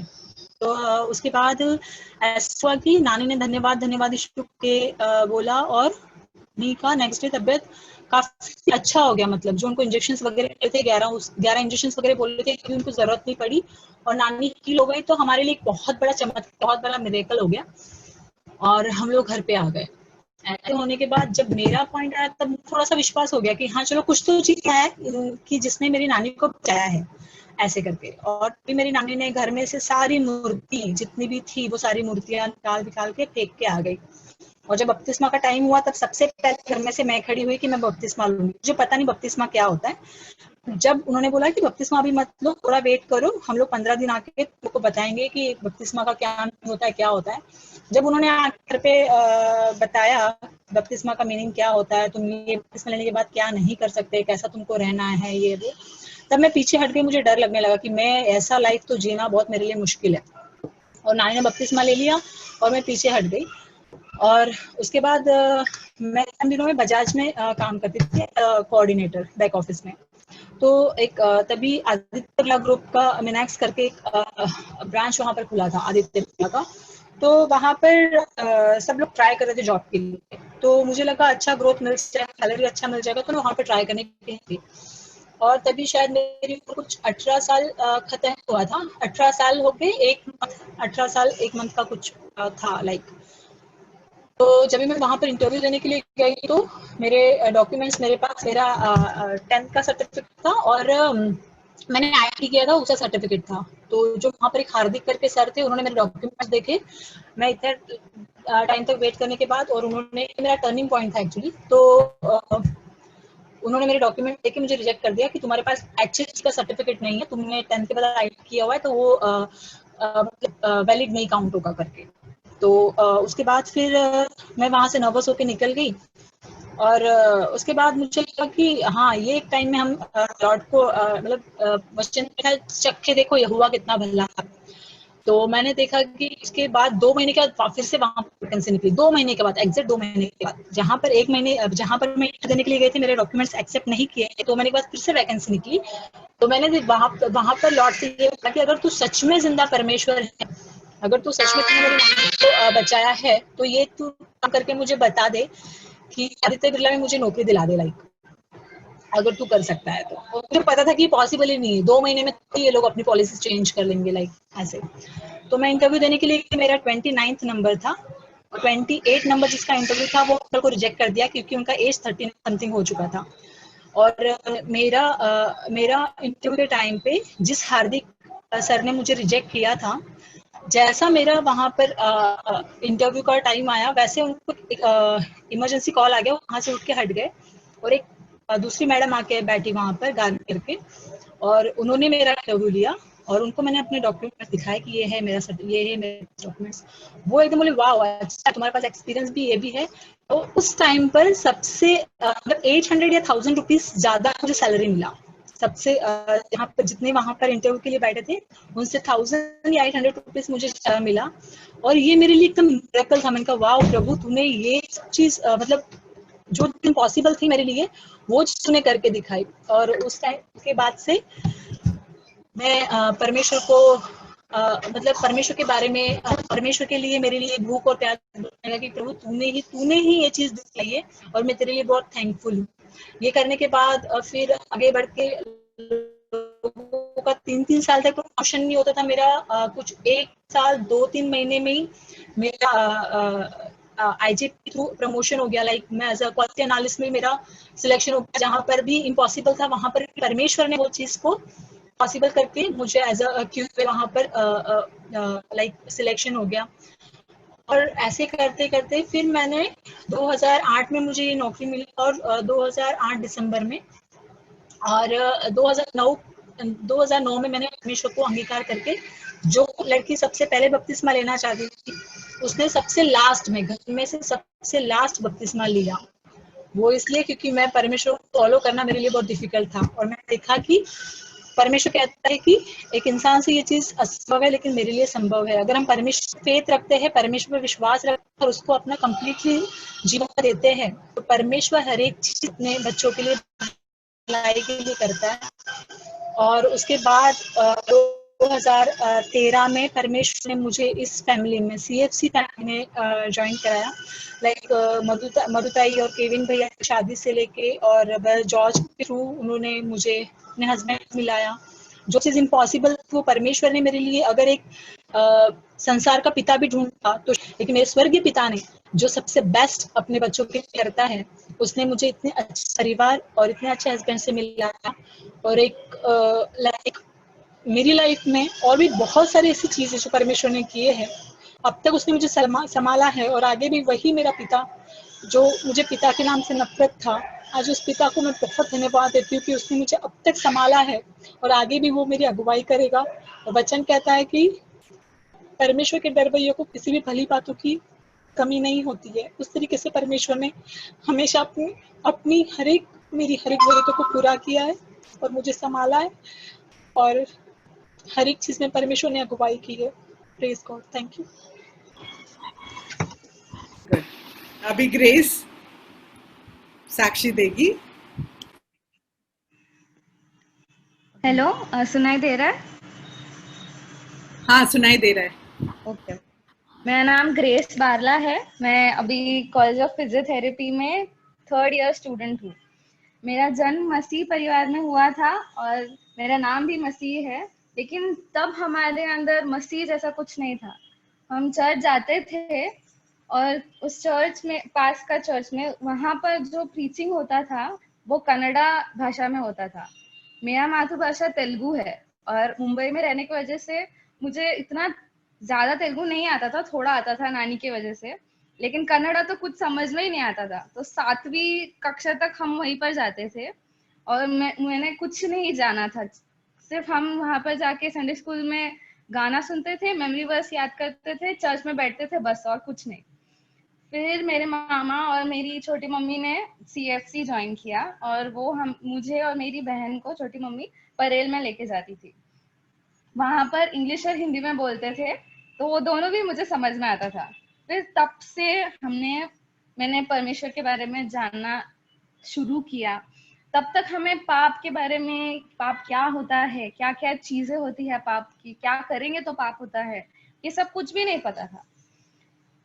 तो उसके बाद ऐसा हुआ कि नानी ने धन्यवाद यीशु के बोला, और नानी का नेक्स्ट डे तबियत काफी अच्छा हो गया। मतलब जो उनको इंजेक्शंस वगैरह थे, 11 इंजेक्शंस वगैरह बोल रहे थे, कि उनको जरूरत नहीं पड़ी और नानी हील हो गई। तो हमारे लिए एक बहुत बड़ा चमत्कार, बहुत बड़ा मिरेकल हो गया और हम लोग घर पे आ गए। ऐसे होने के बाद जब मेरा पॉइंट आया, तब थोड़ा सा विश्वास हो गया कि हाँ चलो कुछ तो चीज है कि जिसने मेरी नानी को बचाया है, ऐसे करके। और फिर मेरी नानी ने घर में से सारी मूर्ति जितनी भी थी, वो सारी मूर्तियां निकाल के फेंक के आ गई। और जब बपतिस्मा का टाइम हुआ, तब सबसे पहले घर में से मैं खड़ी हुई कि मैं बपतिस्मा लूंगी। मुझे पता नहीं बपतिस्मा क्या होता है। जब उन्होंने बोला कि बपतिस्मा अभी मत लो, थोड़ा वेट करो, हम लोग 15 दिन आके तुमको बताएंगे कि बपतिस्मा का क्या होता है, क्या होता है। जब उन्होंने घर पे बताया बपतिस्मा का मीनिंग क्या होता है, तुम ये बपतिस्मा लेने के बाद क्या नहीं कर सकते, कैसा तुमको रहना है, ये वो, तब मैं पीछे हट गई। मुझे डर लगने लगा कि मैं ऐसा लाइफ तो जीना बहुत मेरे लिए मुश्किल है। और नानी ने बपतिस्मा ले लिया और मैं पीछे हट गई। और उसके बाद मैं इन दिनों में बजाज में काम करती थी, कोऑर्डिनेटर बैक ऑफिस में। तो एक तभी आदित्य बिरला ग्रुप का मिनैक्स करके एक ब्रांच वहाँ पर खुला था, आदित्य बिरला का। तो वहाँ पर सब लोग ट्राई कर रहे थे जॉब के लिए। तो मुझे लगा अच्छा ग्रोथ मिल जाएगा, सैलरी अच्छा मिल जाएगा, तो मैं वहाँ पर ट्राई करने के लिए। और तभी शायद मेरी कुछ 18 साल खत्म हुआ था। 18 साल हो गए, 18 साल 1 मंथ का कुछ था लाइक। तो जब भी मैं वहाँ पर इंटरव्यू देने के लिए गई, तो मेरे डॉक्यूमेंट्स मेरे पास, मेरा 10th का सर्टिफिकेट था और मैंने आईटी किया था, उसका सर्टिफिकेट था। तो जो वहाँ पर एक हार्दिक करके सर थे, उन्होंने मेरे डॉक्यूमेंट्स देखे। मैं इतने टाइम तक वेट करने के बाद, और उन्होंने, मेरा टर्निंग पॉइंट था एक्चुअली, तो उन्होंने मेरे डॉक्यूमेंट देके मुझे रिजेक्ट कर दिया कि तुम्हारे पास एचएस का सर्टिफिकेट नहीं है, तुमने 10th के बाद आईटी किया हुआ है, तो वो वैलिड नहीं काउंट होगा करके। तो उसके बाद फिर मैं वहाँ से नर्वस होकर निकल गई। और उसके बाद मुझे लगा कि हाँ, ये एक टाइम में हम लॉर्ड को मतलब वचन चख के देखो ये हुआ कितना भला। तो मैंने देखा कि इसके बाद 2 महीने के बाद फिर से वहाँ वैकेंसी निकली। 2 महीने के बाद, एग्जैक्ट 2 महीने के बाद, जहाँ पर 1 महीने, जहाँ पर मैं देने के लिए गई थी, मेरे डॉक्यूमेंट्स एक्सेप्ट नहीं किए, 2 महीने के बाद फिर से वैकेंसी निकली। तो मैंने वहाँ पर लॉर्ड से ये बोला कि अगर तू सच में जिंदा परमेश्वर है, अगर तू सच में मेरी नानी को बचाया है, तो ये तू करके मुझे बता दे कि आदित्य बिरला में मुझे नौकरी दिला दे लाइक, अगर तू कर सकता है तो। मुझे पता था कि पॉसिबल ही नहीं है, 2 महीने में तो ये लोग अपनी पॉलिसी चेंज कर लेंगे लाइक ऐसे। तो मैं इंटरव्यू देने के लिए, मेरा 29th नंबर था 28 नंबर जिसका इंटरव्यू था वो अंकल को रिजेक्ट कर दिया क्योंकि उनका एज 30 समथिंग हो चुका था। और मेरा इंटरव्यू के टाइम पे जिस हार्दिक सर ने मुझे रिजेक्ट किया था, जैसा मेरा वहाँ पर इंटरव्यू का टाइम आया वैसे उनको इमरजेंसी कॉल आ गया, वहाँ से उठ के हट गए और एक दूसरी मैडम आके बैठी वहाँ पर गार्ड करके, और उन्होंने मेरा इंटरव्यू लिया और उनको मैंने अपने डॉक्यूमेंट्स दिखाए कि ये है मेरे डॉक्यूमेंट्स। वो एकदम बोले वाह अच्छा तुम्हारे पास एक्सपीरियंस भी ये भी है। तो उस टाइम पर सबसे मतलब 800 या 1000 रुपीज ज्यादा मुझे सैलरी मिला सबसे यहाँ पर जितने वहां पर इंटरव्यू के लिए बैठे थे उनसे 1000 या 800 रुपीज मुझे मिला। और ये मेरे लिए एकदम मिरेकल था। मैंने कहा वाह प्रभु तूने ये चीज मतलब जो इम्पॉसिबल थी मेरे लिए वो चीज तूने करके दिखाई। और उस टाइम के बाद से मैं परमेश्वर को मतलब परमेश्वर के बारे में परमेश्वर के लिए मेरे लिए भूख और प्यास कि प्रभु तूने ही ये चीज दिखाई है और मैं तेरे लिए बहुत थैंकफुल हूँ। ये करने के बाद फिर आगे बढ़ के लोगों का 3-3 साल तक प्रमोशन नहीं होता था मेरा। कुछ 1 साल 2-3 महीने में ही मेरा आईजीपी थ्रू प्रमोशन हो गया। लाइक मैं एज अ क्वालिटी एनालिस्ट में मेरा सिलेक्शन हो गया, जहाँ पर भी इम्पॉसिबल था वहां पर परमेश्वर ने वो चीज को पॉसिबल करके मुझे एज अ क्यूए वहां पर लाइक सिलेक्शन हो गया। और ऐसे करते करते फिर मैंने 2008 में मुझे ये नौकरी मिली और 2008 दिसंबर में और 2009 में मैंने परमेश्वर को अंगीकार करके, जो लड़की सबसे पहले बपतिस्मा लेना चाहती थी उसने सबसे लास्ट में घर में से सबसे लास्ट बपतिस्मा लिया। वो इसलिए क्योंकि मैं परमेश्वर को फॉलो करना मेरे लिए बहुत डिफिकल्ट था और मैंने देखा कि परमेश्वर कहता है कि एक इंसान से ये चीज असंभव है लेकिन मेरे लिए संभव है। अगर हम परमेश्वर फेथ रखते हैं, परमेश्वर पर विश्वास रखते हैं और उसको अपना कंप्लीटली जीवन देते हैं तो परमेश्वर हर एक चीज अपने बच्चों के लिए भलाई के लिए करता है। और उसके बाद 2013 में परमेश्वर ने मुझे इस फैमिली में सीएफसी फैमिली में ज्वाइन कराया। लाइक मधुताई और केविन भैया की शादी से लेके और जॉर्ज के थ्रू उन्होंने मुझे अपने हस्बैंड मिलाया। जो चीज इम्पॉसिबल वो परमेश्वर ने मेरे लिए, अगर एक संसार का पिता भी ढूंढता तो, लेकिन मेरे स्वर्गीय पिता ने जो सबसे बेस्ट अपने बच्चों के लिए करता है उसने मुझे इतने अच्छे परिवार और इतने अच्छे हस्बैंड से मिलाया। और एक लाइक मेरी लाइफ में और भी बहुत सारी ऐसी चीजें जो परमेश्वर ने किए हैं, अब तक उसने मुझे संभाला है और आगे भी वही मेरा पिता, जो मुझे पिता के नाम से नफरत था, आज उस पिता को मैं बहुत धन्यवाद देती हूँ कि उसने मुझे अब तक संभाला है और आगे भी वो मेरी अगुवाई करेगा। और वचन कहता है कि परमेश्वर के डरवैयों को किसी भी भली बातों की कमी नहीं होती है। उस तरीके से परमेश्वर ने हमेशा अपनी मेरी हर एक जरूरतों को पूरा किया है और मुझे संभाला है और हर एक चीज में परमेश्वर ने अगुवाई की है। Praise God, thank you. अभी ग्रेस साक्षी देगी। हेलो, सुनाई दे रहा है? हाँ सुनाई दे रहा है। ओके। मेरा नाम ग्रेस बारला है। मैं अभी कॉलेज ऑफ फिजियोथेरेपी में 3rd ईयर स्टूडेंट हूँ। मेरा जन्म मसीह परिवार में हुआ था और मेरा नाम भी मसीह है, लेकिन तब हमारे अंदर मसीह जैसा कुछ नहीं था। हम चर्च जाते थे और उस चर्च में, पास का चर्च में, वहाँ पर जो प्रीचिंग होता था वो कन्नड़ा भाषा में होता था। मेरा मातृभाषा तेलुगु है और मुंबई में रहने की वजह से मुझे इतना ज्यादा तेलुगु नहीं आता था, थोड़ा आता था नानी की वजह से, लेकिन कन्नड़ा तो कुछ समझ में ही नहीं आता था। तो 7वीं कक्षा तक हम वहीं पर जाते थे और मैंने कुछ नहीं जाना था। सिर्फ हम वहां पर जाके संडे स्कूल में गाना सुनते थे, मेमोरी वर्स याद करते थे, चर्च में बैठते थे, बस और कुछ नहीं। फिर मेरे मामा और मेरी छोटी मम्मी ने सीएफसी ज्वाइन किया और वो मुझे और मेरी बहन को, छोटी मम्मी, परेल में लेके जाती थी। वहां पर इंग्लिश और हिंदी में बोलते थे तो वो दोनों भी मुझे समझ में आता था। फिर तब से मैंने परमेश्वर के बारे में जानना शुरू किया। तब तक हमें पाप के बारे में, पाप क्या होता है, क्या क्या चीजें होती है पाप की, क्या करेंगे तो पाप होता है, ये सब कुछ भी नहीं पता था।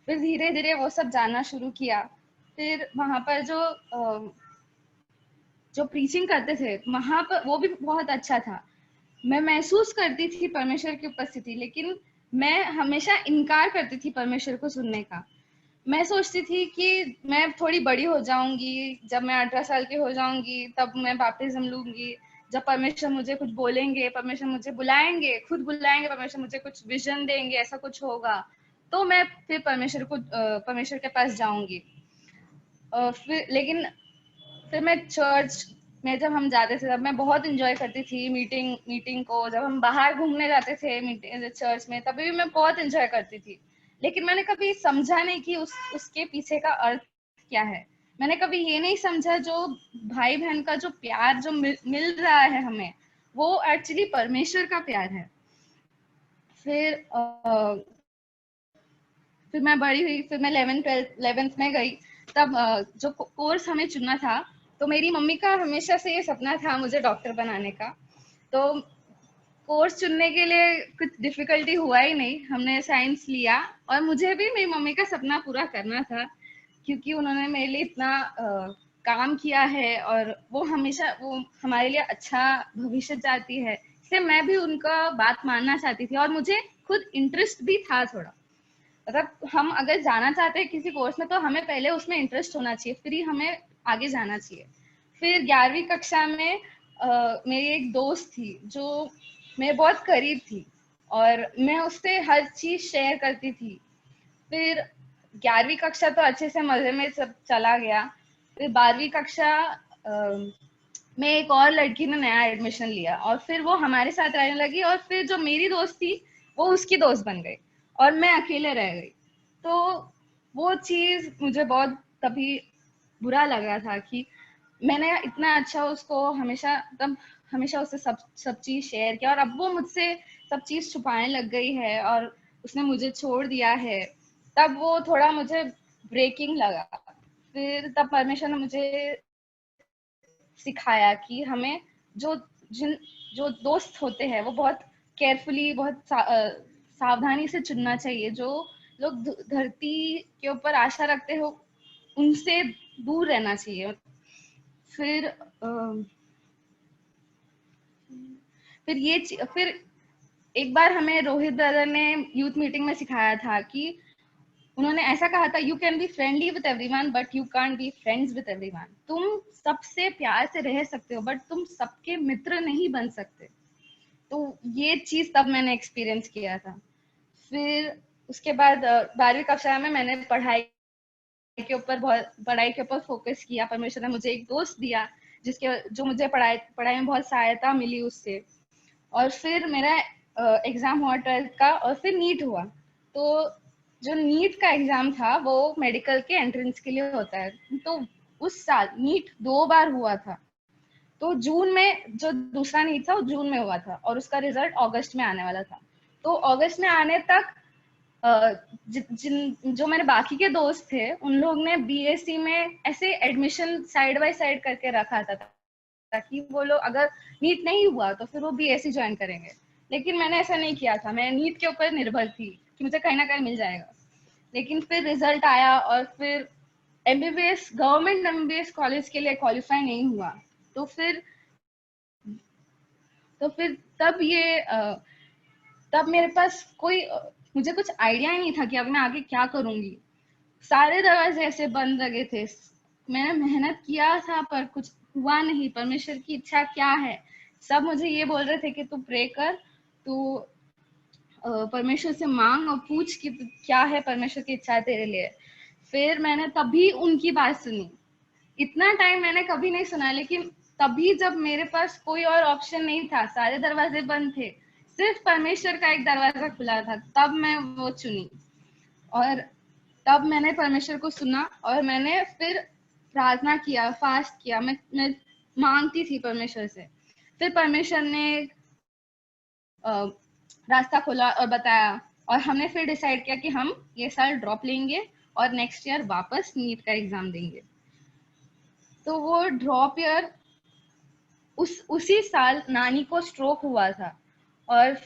फिर धीरे धीरे वो सब जानना शुरू किया। फिर वहां पर जो प्रीचिंग करते थे वहां पर वो भी बहुत अच्छा था। मैं महसूस करती थी परमेश्वर की उपस्थिति, लेकिन मैं हमेशा इनकार करती थी परमेश्वर को सुनने का। मैं सोचती थी कि मैं थोड़ी बड़ी हो जाऊंगी, जब मैं 18 साल की हो जाऊंगी तब मैं बैप्टिज्म लूंगी, जब परमेश्वर मुझे कुछ बोलेंगे, परमेश्वर मुझे बुलाएंगे, खुद बुलाएंगे, परमेश्वर मुझे कुछ विजन देंगे, ऐसा कुछ होगा तो मैं फिर परमेश्वर के पास जाऊंगी। लेकिन फिर मैं चर्च में जब हम जाते थे तब मैं बहुत इंजॉय करती थी मीटिंग को। जब हम बाहर घूमने जाते थे चर्च में तभी भी मैं बहुत इंजॉय करती थी, लेकिन मैंने कभी समझा नहीं कि उसके पीछे का अर्थ क्या है। मैंने कभी ये नहीं समझा जो भाई बहन का जो प्यार जो मिल रहा है हमें, वो एक्चुअली परमेश्वर का प्यार है। फिर फिर मैं बड़ी हुई, फिर मैं 11th में गई। तब जो कोर्स हमें चुनना था, तो मेरी मम्मी का हमेशा से ये सपना था मुझे डॉक्टर बनाने का। तो कोर्स चुनने के लिए कुछ डिफिकल्टी हुआ ही नहीं, हमने साइंस लिया। और मुझे भी मेरी मम्मी का सपना पूरा करना था, क्योंकि उन्होंने मेरे लिए इतना काम किया है और वो हमेशा वो हमारे लिए अच्छा भविष्य चाहती है, इसलिए मैं भी उनका बात मानना चाहती थी। और मुझे खुद इंटरेस्ट भी था थोड़ा, मतलब हम अगर जाना चाहते हैं किसी कोर्स में तो हमें पहले उसमें इंटरेस्ट होना चाहिए, फिर ही हमें आगे जाना चाहिए। फिर 11वीं कक्षा में मेरी एक दोस्त थी जो मेरे बहुत करीब थी और मैं उससे हर चीज शेयर करती थी। फिर 11वीं कक्षा तो अच्छे से मजे में सब चला गया। फिर 12वीं कक्षा में एक और लड़की ने नया एडमिशन लिया और फिर वो हमारे साथ रहने लगी, और फिर जो मेरी दोस्त थी वो उसकी दोस्त बन गई और मैं अकेले रह गई। तो वो चीज मुझे बहुत तभी बुरा लगा था कि मैंने इतना अच्छा उसको हमेशा उससे सब चीज शेयर किया, और अब वो मुझसे सब चीज छुपाने लग गई है और उसने मुझे छोड़ दिया है। तब वो थोड़ा मुझे ब्रेकिंग लगा। फिर तब परमेश्वर ने मुझे सिखाया कि हमें जो जो दोस्त होते हैं वो बहुत केयरफुली, बहुत सावधानी से चुनना चाहिए। जो लोग धरती के ऊपर आशा रखते हो उनसे दूर रहना चाहिए। फिर फिर एक बार हमें रोहित दादा ने यूथ मीटिंग में सिखाया था कि उन्होंने ऐसा कहा था, you can be friendly with everyone but you can't be friends with everyone. तुम सबसे प्यार से रह सकते हो बट तुम सबके मित्र नहीं बन सकते। तो ये चीज तब मैंने एक्सपीरियंस किया था। फिर उसके बाद 12वीं कक्षा में मैंने पढ़ाई के ऊपर फोकस किया। परमेश्वर ने मुझे एक दोस्त दिया जो मुझे पढ़ाई में बहुत सहायता मिली उससे। और फिर मेरा एग्जाम हुआ 12th का, और फिर नीट हुआ। तो जो नीट का एग्जाम था वो मेडिकल के एंट्रेंस के लिए होता है। तो उस साल नीट 2 बार हुआ था। तो जून में जो दूसरा नीट था वो जून में हुआ था और उसका रिजल्ट अगस्त में आने वाला था। तो अगस्त में आने तक जो मेरे बाकी के दोस्त थे उन लोग ने बीएससी में ऐसे एडमिशन साइड बाय साइड करके रखा था ताकि वो लोग अगर नीट नहीं हुआ तो फिर वो बीएससी ज्वाइन करेंगे। लेकिन मैंने ऐसा नहीं किया था, मैं नीट के ऊपर निर्भर थी कि मुझे कहीं ना कहीं मिल जाएगा। लेकिन फिर रिजल्ट आया और फिर गवर्नमेंट एमबीबीएस कॉलेज के लिए क्वालिफाई नहीं हुआ। तो फिर तब मेरे पास मुझे कुछ आइडिया ही नहीं था कि अब मैं आगे क्या करूंगी। सारे दरवाजे ऐसे बंद लगे थे। मैंने मेहनत किया था पर कुछ हुआ नहीं। परमेश्वर की इच्छा क्या है, सब मुझे ये बोल रहे थे कि तू प्रे कर, तू परमेश्वर से मांग और पूछ कि क्या है परमेश्वर की इच्छा तेरे लिए। फिर मैंने तभी उनकी बात सुनी। इतना टाइम मैंने कभी नहीं सुना, लेकिन तभी जब मेरे पास कोई और ऑप्शन नहीं था, सारे दरवाजे बंद थे, सिर्फ परमेश्वर का एक दरवाजा खुला था, तब मैं वो चुनी। और तब मैंने परमेश्वर को सुना और मैंने फिर प्रार्थना किया, फास्ट किया। मैं मांगती थी परमेश्वर से। फिर परमेश्वर ने रास्ता खोला और बताया, और हमने फिर डिसाइड किया कि हम ये साल ड्रॉप लेंगे और नेक्स्ट ईयर वापस नीट का एग्जाम देंगे। तो वो ड्रॉप ईयर उसी साल नानी को स्ट्रोक हुआ था। और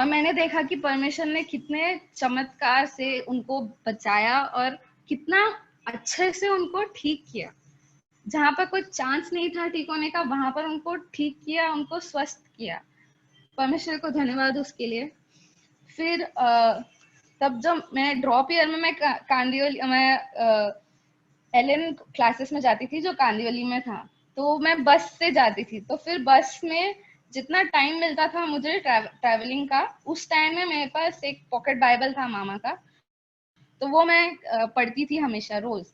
मैंने देखा कि परमेश्वर ने कितने चमत्कार से उनको बचाया और कितना अच्छे से उनको ठीक किया। जहां पर कोई चांस नहीं था ठीक होने का, वहां पर उनको ठीक किया, उनको स्वस्थ किया। परमेश्वर को धन्यवाद उसके लिए। फिर तब जब मैं ड्रॉप ईयर में मैं कांदिवली मैं एलएन क्लासेस में जाती थी जो कांदिवली में था, तो मैं बस से जाती थी। तो फिर बस में जितना टाइम मिलता था मुझे ट्रैवलिंग का, उस टाइम में मेरे पास एक पॉकेट बाइबल था मामा का, तो वो मैं पढ़ती थी हमेशा रोज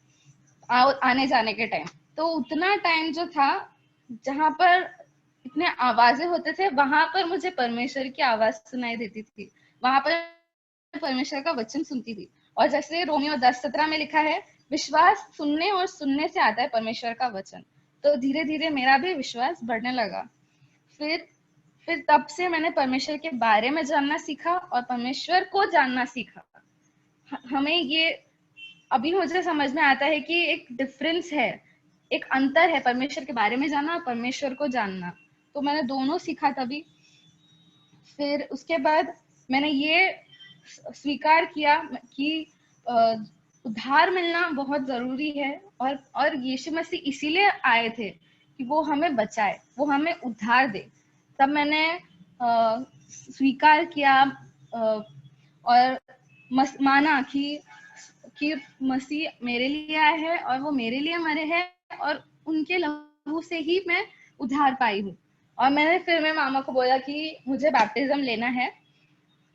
आने जाने के टाइम। तो उतना टाइम जो था जहाँ पर इतने आवाजें होते थे, वहां पर मुझे परमेश्वर की आवाज सुनाई देती थी, वहां पर परमेश्वर का वचन सुनती थी। और जैसे रोमियो 10:17 में लिखा है, विश्वास सुनने और सुनने से आता है परमेश्वर का वचन। तो धीरे धीरे मेरा भी विश्वास बढ़ने लगा। फिर तब से मैंने परमेश्वर के बारे में जानना सीखा और परमेश्वर को जानना सीखा। हमें ये अभी मुझे समझ में आता है कि एक डिफरेंस है, एक अंतर है परमेश्वर के बारे में जानना और परमेश्वर को जानना। तो मैंने दोनों सीखा तभी। फिर उसके बाद मैंने ये स्वीकार किया कि उद्धार मिलना बहुत जरूरी है, और यीशु मसीह इसीलिए आए थे कि वो हमें बचाए, वो हमें उद्धार दे। तब मैंने स्वीकार किया और माना कि मसीह मेरे लिए आए हैं और वो मेरे लिए मरे हैं, और उनके लहू से ही मैं उद्धार पाई हूँ। और मैंने फिर मेरे मामा को बोला कि मुझे बैप्टिज्म लेना है,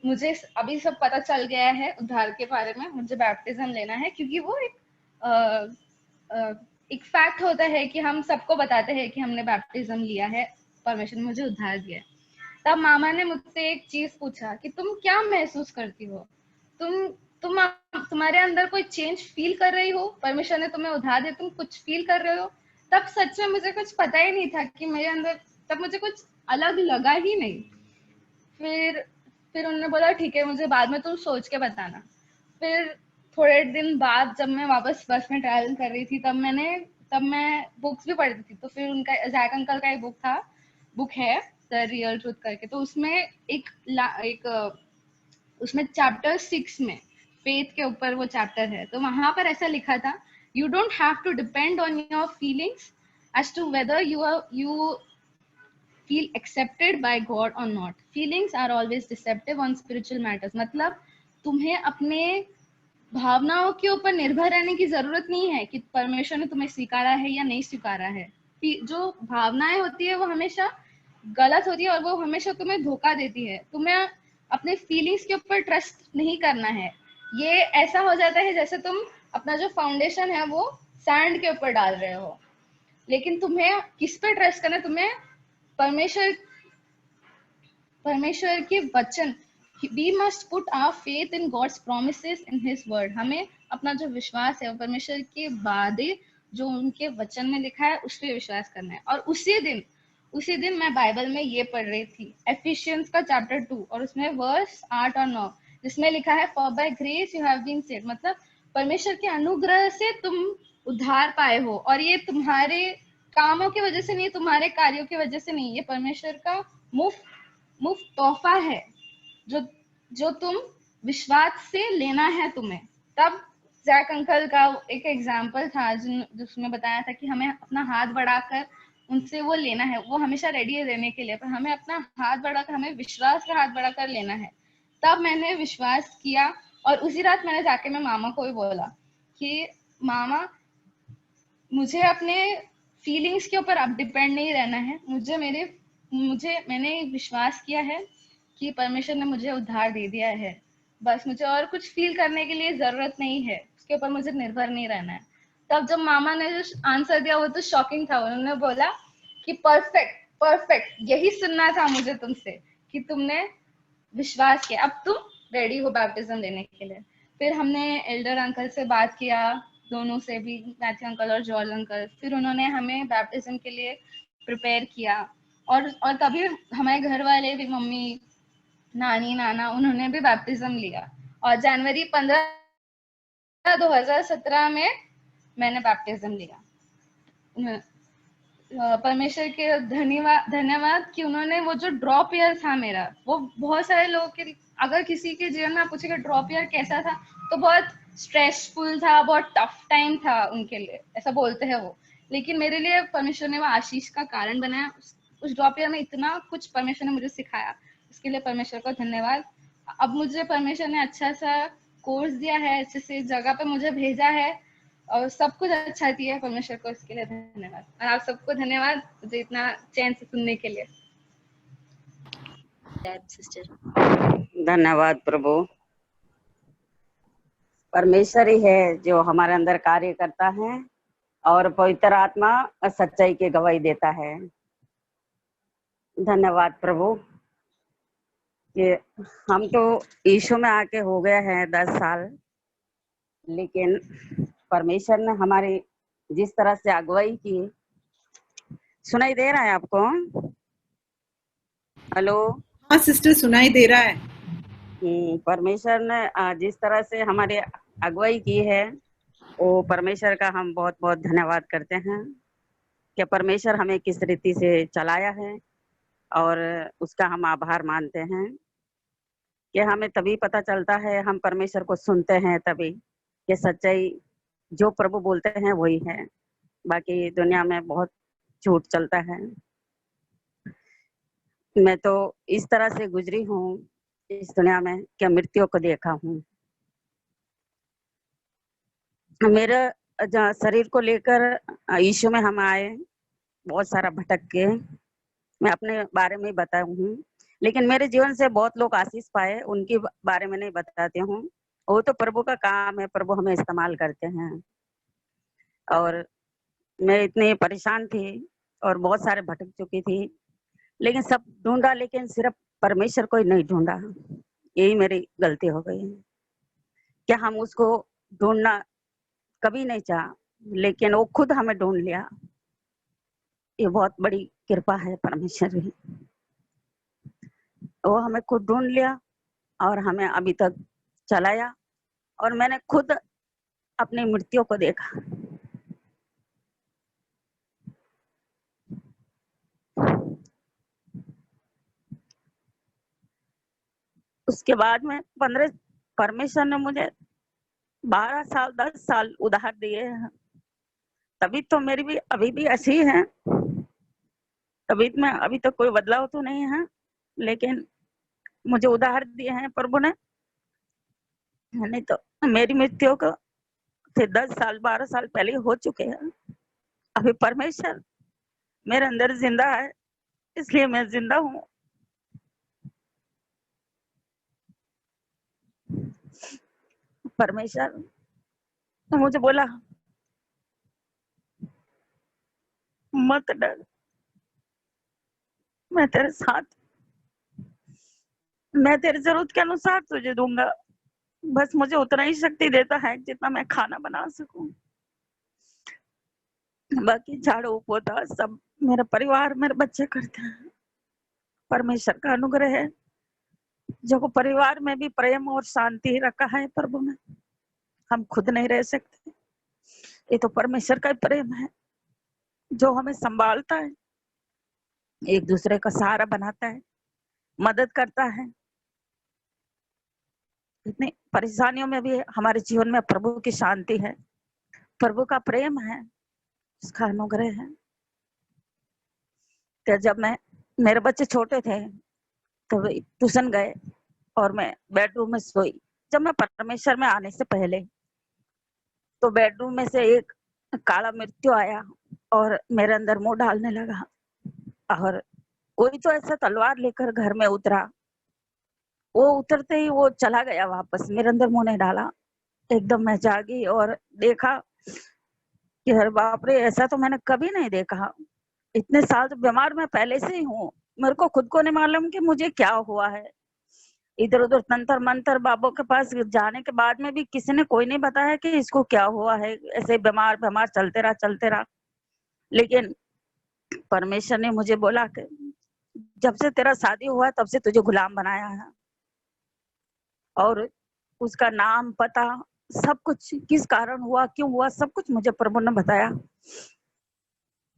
मुझे अभी सब पता चल गया है उद्धार के बारे में, मुझे बैप्टिज्म लेना है, क्योंकि वो एक फैक्ट होता है कि हम सबको बताते हैं कि हमने बैप्टिज्म लिया है, परमेश्वर ने मुझे उद्धार दिया है। तब मामा ने मुझसे एक चीज पूछा कि तुम क्या महसूस करती हो, तुम्हारे अंदर कोई चेंज फील कर रही हो, परमेश्वर ने तुम्हें उद्धार दिया, तुम कुछ फील कर रहे हो? तब सच में मुझे कुछ पता ही नहीं था कि मेरे अंदर, तब मुझे कुछ अलग लगा ही नहीं। फिर उन्होंने बोला ठीक है, मुझे बाद में तुम सोच के बताना। फिर थोड़े दिन बाद जब मैं वापस बस में ट्रैवल कर रही थी, तब मैं बुक्स भी पढ़ती थी। तो फिर उनका जैक अंकल का एक बुक है द रियल ट्रूथ करके, तो उसमें उसमें चैप्टर 6 में फेथ के ऊपर वो चैप्टर है। तो वहां पर ऐसा लिखा था, you don't have to depend on your feelings as to whether you feel accepted by God or not. Feelings are always deceptive on spiritual matters. मतलब तुम्हें अपने भावनाओं के ऊपर निर्भर रहने की जरूरत नहीं है कि परमेश्वर ने तुम्हें स्वीकारा है या नहीं स्वीकारा है। जो भावनाएं होती है वो हमेशा गलत होती है और वो हमेशा तुम्हें धोखा देती है। तुम्हें अपने फीलिंग्स के ऊपर ट्रस्ट नहीं करना है। ये ऐसा हो जाता है जैसे तुम अपना जो फाउंडेशन है वो सैंड के ऊपर डाल रहे हो। लेकिन तुम्हें किस पे ट्रस्ट करना है? तुम्हें परमेश्वर के वचन, we must put our faith in God's promises in His word. हमें अपना जो विश्वास है वो परमेश्वर के वादे जो उनके वचन में लिखा है उस पर विश्वास करना है। और उसी दिन मैं बाइबल में ये पढ़ रही थी, एफिशियंस का चैप्टर 2, और उसमें वर्स 8 और 9 जिसमें लिखा है for by grace you have been saved. मतलब परमेश्वर के अनुग्रह से तुम उद्धार पाए हो, और ये तुम्हारे कामों की वजह से नहीं, तुम्हारे कार्यों की वजह से नहीं, ये परमेश्वर का मुफ्त तोहफा है जो तुम विश्वास से लेना है तुम्हें। तब जैक अंकल का एक एग्जाम्पल था जिसमें बताया था कि हमें अपना हाथ बढ़ाकर उनसे वो लेना है, वो हमेशा रेडी है देने के लिए, पर हमें अपना हाथ बढ़ाकर, हमें विश्वास का हाथ बढ़ाकर लेना है। तब मैंने विश्वास किया और उसी रात मैंने जाके मैं मामा को भी बोला कि मामा मुझे अपने फीलिंग्स के ऊपर अब डिपेंड नहीं रहना है, मैंने विश्वास किया है कि परमेश्वर ने मुझे उद्धार दे दिया है, बस मुझे और कुछ फील करने के लिए जरूरत नहीं है, उसके ऊपर मुझे निर्भर नहीं रहना है। तब जब मामा ने जो आंसर दिया वो तो शॉकिंग था। उन्होंने बोला कि परफेक्ट यही सुनना था मुझे तुमसे कि तुमने विश्वास किया, अब तुम रेडी हो बैप्टिज्म लेने के लिए। फिर हमने एल्डर अंकल से बात किया, दोनों से भी, मैथ्यू अंकल और जॉर्ज अंकल। फिर उन्होंने हमें बैप्टिज्म के लिए प्रिपेयर किया और तभी हमारे घर वाले भी, मम्मी, नानी, नाना, उन्होंने भी बैप्टिज्म लिया। और जनवरी 15, 2017 में मैंने बैप्टिज्म लिया। परमेश्वर के धन्यवाद कि उन्होंने वो जो ड्रॉप ईयर था मेरा, वो बहुत सारे लोगों के, अगर किसी के जीवन में आप पूछेगा ड्रॉप ईयर कैसा था, तो बहुत स्ट्रेसफुल था, बहुत टफ टाइम था उनके लिए, ऐसा बोलते हैं वो। लेकिन मेरे लिए परमेश्वर ने वो आशीष का कारण बनाया। उस ड्रॉप ईयर में इतना कुछ परमेश्वर ने मुझे सिखाया, इसके लिए परमेश्वर को धन्यवाद। अब मुझे परमेश्वर ने अच्छा सा कोर्स दिया है, अच्छे से जगह पे मुझे भेजा है और सब कुछ अच्छा दिया है परमेश्वर को, इसके लिए धन्यवाद। और आप सबको धन्यवाद मुझे इतना चैन से सुनने के लिए। धन्यवाद प्रभु। परमेश्वर ही है जो हमारे अंदर कार्य करता है और पवित्र आत्मा सच्चाई की गवाही देता है। धन्यवाद प्रभु कि हम तो यीशु में आके हो गए हैं 10 साल, लेकिन परमेश्वर ने हमारी जिस तरह से अगुवाई की, सुनाई दे रहा है आपको? हेलो? हाँ सिस्टर, सुनाई दे रहा है। परमेश्वर ने जिस तरह से हमारी अगुवाई की है, वो परमेश्वर का हम बहुत बहुत धन्यवाद करते हैं कि परमेश्वर हमें किस रीति से चलाया है, और उसका हम आभार मानते हैं कि हमें तभी पता चलता है, हम परमेश्वर को सुनते हैं तभी कि सच्चाई जो प्रभु बोलते हैं वही है, बाकी दुनिया में बहुत झूठ चलता है। मैं तो इस तरह से गुजरी हूँ इस दुनिया में कि मृत्यु को देखा हूँ। मेरा शरीर को लेकर यीशु में हम आए, बहुत सारा भटक के, मैं अपने बारे में बताऊँ हूँ, लेकिन मेरे जीवन से बहुत लोग आशीष पाए, उनके बारे में नहीं बताती हूँ। वो तो प्रभु का काम है, प्रभु हमें इस्तेमाल करते हैं। और मैं इतनी परेशान थी और बहुत सारे भटक चुकी थी, लेकिन सब ढूंढा, लेकिन सिर्फ परमेश्वर को ही नहीं ढूंढा। यही मेरी गलती हो गई क्या हम उसको ढूंढना कभी नहीं चाहा, लेकिन वो खुद हमें ढूंढ लिया। ये बहुत बड़ी कृपा है परमेश्वर की, वो हमें खुद ढूंढ लिया और हमें अभी तक चलाया, और मैंने खुद अपनी मृत्यु को देखा। उसके बाद में परमेश्वर ने मुझे 12 साल 10 साल उधार दिए हैं, तभी तो मेरी भी अभी भी ऐसी है, तभी में अभी तक कोई बदलाव तो नहीं है, लेकिन मुझे उधार दिए हैं प्रभु ने। नहीं तो मेरी मृत्यु को से 10 साल 12 साल पहले हो चुके हैं। अभी परमेश्वर मेरे अंदर जिंदा है, इसलिए मैं जिंदा हूँ। परमेश्वर ने मुझे बोला, मत डर, मैं तेरे साथ, मैं तेरी जरूरत के अनुसार तुझे दूंगा, बस मुझे उतना ही शक्ति देता है जितना मैं खाना बना सकूं। बाकी झाड़ू पोछा सब मेरा परिवार, मेरे बच्चे करते हैं। परमेश्वर का अनुग्रह है जो परिवार में भी प्रेम और शांति रखा है प्रभु ने। हम खुद नहीं रह सकते, ये तो परमेश्वर का प्रेम है जो हमें संभालता है, एक दूसरे का सहारा बनाता है, मदद करता है। इतनी परेशानियों में भी हमारे जीवन में प्रभु की शांति है, प्रभु का प्रेम है, उसका अनुग्रह है। तो जब मेरे बच्चे छोटे थे तो ट्यूशन गए और मैं बेडरूम में सोई। जब मैं परमेश्वर में आने से पहले तो बेडरूम में से एक काला मृत्यु आया और मेरे अंदर मुंह डालने लगा, और कोई तो ऐसा तलवार लेकर घर में उतरा। वो उतरते ही वो चला गया वापस, मेरे अंदर मुंह नहीं डाला। एकदम मैं जागी और देखा कि अरे बाप रे, ऐसा तो मैंने कभी नहीं देखा। इतने साल तो बीमार मैं पहले से ही हूँ, मेरे को खुद को नहीं मालूम कि मुझे क्या हुआ है। इधर उधर तंत्र मंत्र बाबों के पास जाने के बाद में भी किसी ने कोई नहीं बताया कि इसको क्या हुआ है। ऐसे बीमार चलते रहा। लेकिन परमेश्वर ने मुझे बोला कि जब से तेरा शादी हुआ तब से तुझे गुलाम बनाया है, और उसका नाम पता सब कुछ, किस कारण हुआ, क्यों हुआ, सब कुछ मुझे प्रभु ने बताया।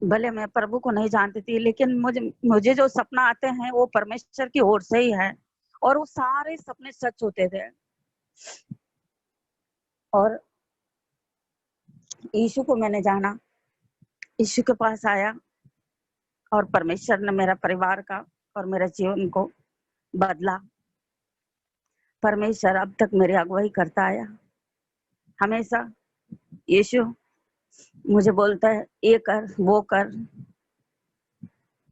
भले मैं प्रभु को नहीं जानती थी, लेकिन मुझे जो सपना आते हैं वो परमेश्वर की ओर से ही है, और वो सारे सपने सच होते थे। और यीशु को मैंने जाना, यीशु के पास आया, और परमेश्वर ने मेरा परिवार का और मेरे जीवन को बदला। परमेश्वर अब तक मेरी अगुवाई करता आया। हमेशा यीशु मुझे बोलता है ये कर, वो कर,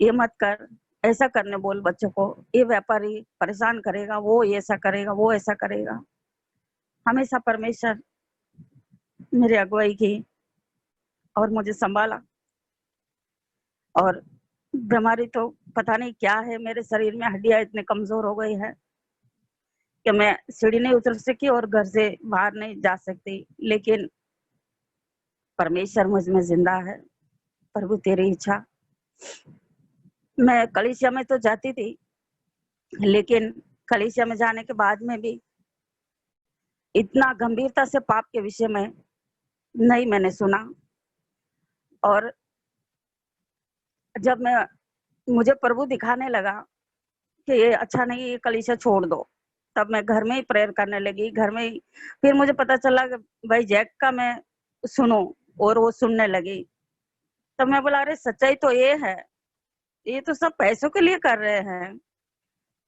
ये मत कर, ऐसा करने बोल बच्चों को, ये व्यापारी परेशान करेगा, वो ऐसा करेगा, वो ऐसा करेगा। हमेशा परमेश्वर मेरी अगुवाई की और मुझे संभाला। और बीमारी तो पता नहीं क्या है, मेरे शरीर में हड्डियां इतने कमजोर हो गई है कि मैं सीढ़ी नहीं उतर सकी और घर से बाहर नहीं जा सकती, लेकिन परमेश्वर मुझ में जिंदा है। प्रभु तेरी इच्छा। मैं कलीसिया में तो जाती थी, लेकिन कलीसिया में जाने के बाद में भी इतना गंभीरता से पाप के विषय में नहीं मैंने सुना। और जब मुझे प्रभु दिखाने लगा कि ये अच्छा नहीं, ये कलीसिया छोड़ दो, तब मैं घर में ही प्रेयर करने लगी, घर में ही। फिर मुझे पता चला कि भाई जैक का मैं सुनूं, और वो सुनने लगी। तब मैं बोला अरे सच्चाई तो ये है, ये तो सब पैसों के लिए कर रहे हैं।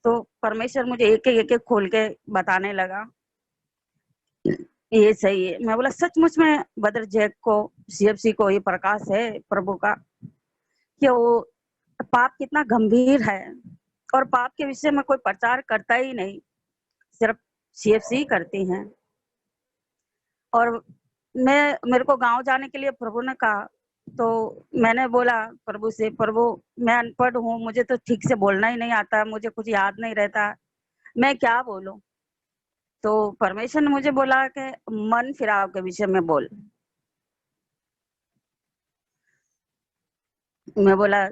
तो परमेश्वर मुझे एक एक खोल के बताने लगा ये सही है। मैं बोला सचमुच में ब्रदर जैक को, सीएफसी को ये प्रकाश है प्रभु का कि वो पाप कितना गंभीर है, और पाप के विषय में कोई प्रचार करता ही नहीं, सिर्फ सीएफसी करती हैं। और मेरे को गांव जाने के लिए प्रभु ने कहा, तो मैंने बोला प्रभु से, प्रभु मैं अनपढ़ हूँ, मुझे तो ठीक से बोलना ही नहीं आता, मुझे कुछ याद नहीं रहता, मैं क्या बोलूं। तो परमेश्वर ने मुझे बोला कि मन फिराव के विषय में बोल। मैं बोला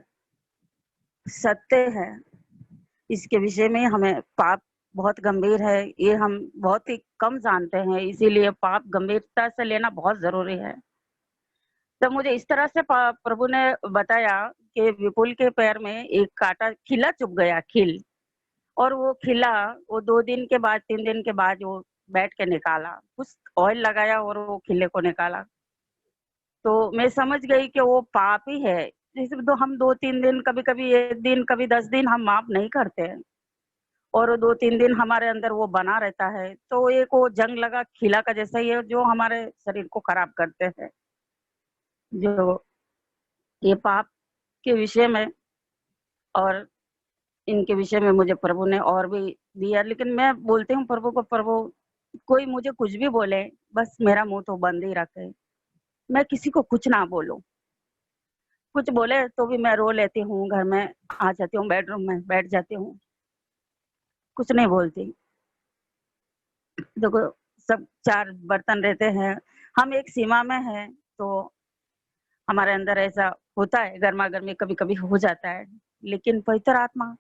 सत्य है, इसके विषय में हमें पाप बहुत गंभीर है, ये हम बहुत ही कम जानते हैं, इसीलिए पाप गंभीरता से लेना बहुत जरूरी है। तो मुझे इस तरह से प्रभु ने बताया कि विपुल के पैर में एक कांटा खिला चुभ गया, खिल, और वो खिला, वो 2 दिन के बाद 3 दिन के बाद वो बैठ के निकाला, कुछ ऑयल लगाया और वो खिले को निकाला। तो मैं समझ गई कि वो पाप ही है। जैसे तो हम 2-3 दिन, कभी कभी 1 दिन, कभी 10 दिन हम माफ नहीं करते हैं, और 2-3 दिन हमारे अंदर वो बना रहता है। तो एक वो जंग लगा खिला का जैसा ही है, जो हमारे शरीर को खराब करते हैं। जो ये पाप के विषय में और इनके विषय में मुझे प्रभु ने और भी दिया, लेकिन मैं बोलती हूँ प्रभु को, प्रभु कोई मुझे कुछ भी बोले, बस मेरा मुंह तो बंद ही रखे, मैं किसी को कुछ ना बोलूं। कुछ बोले तो भी मैं रो लेती हूँ, घर में आ जाती हूँ, बेडरूम में बैठ जाती हूँ, कुछ नहीं बोलती। देखो सब 4 बर्तन रहते हैं, हम एक सीमा में हैं, तो हमारे अंदर ऐसा होता है, गर्मा गर्मी कभी कभी हो जाता है, लेकिन पवित्र आत्मा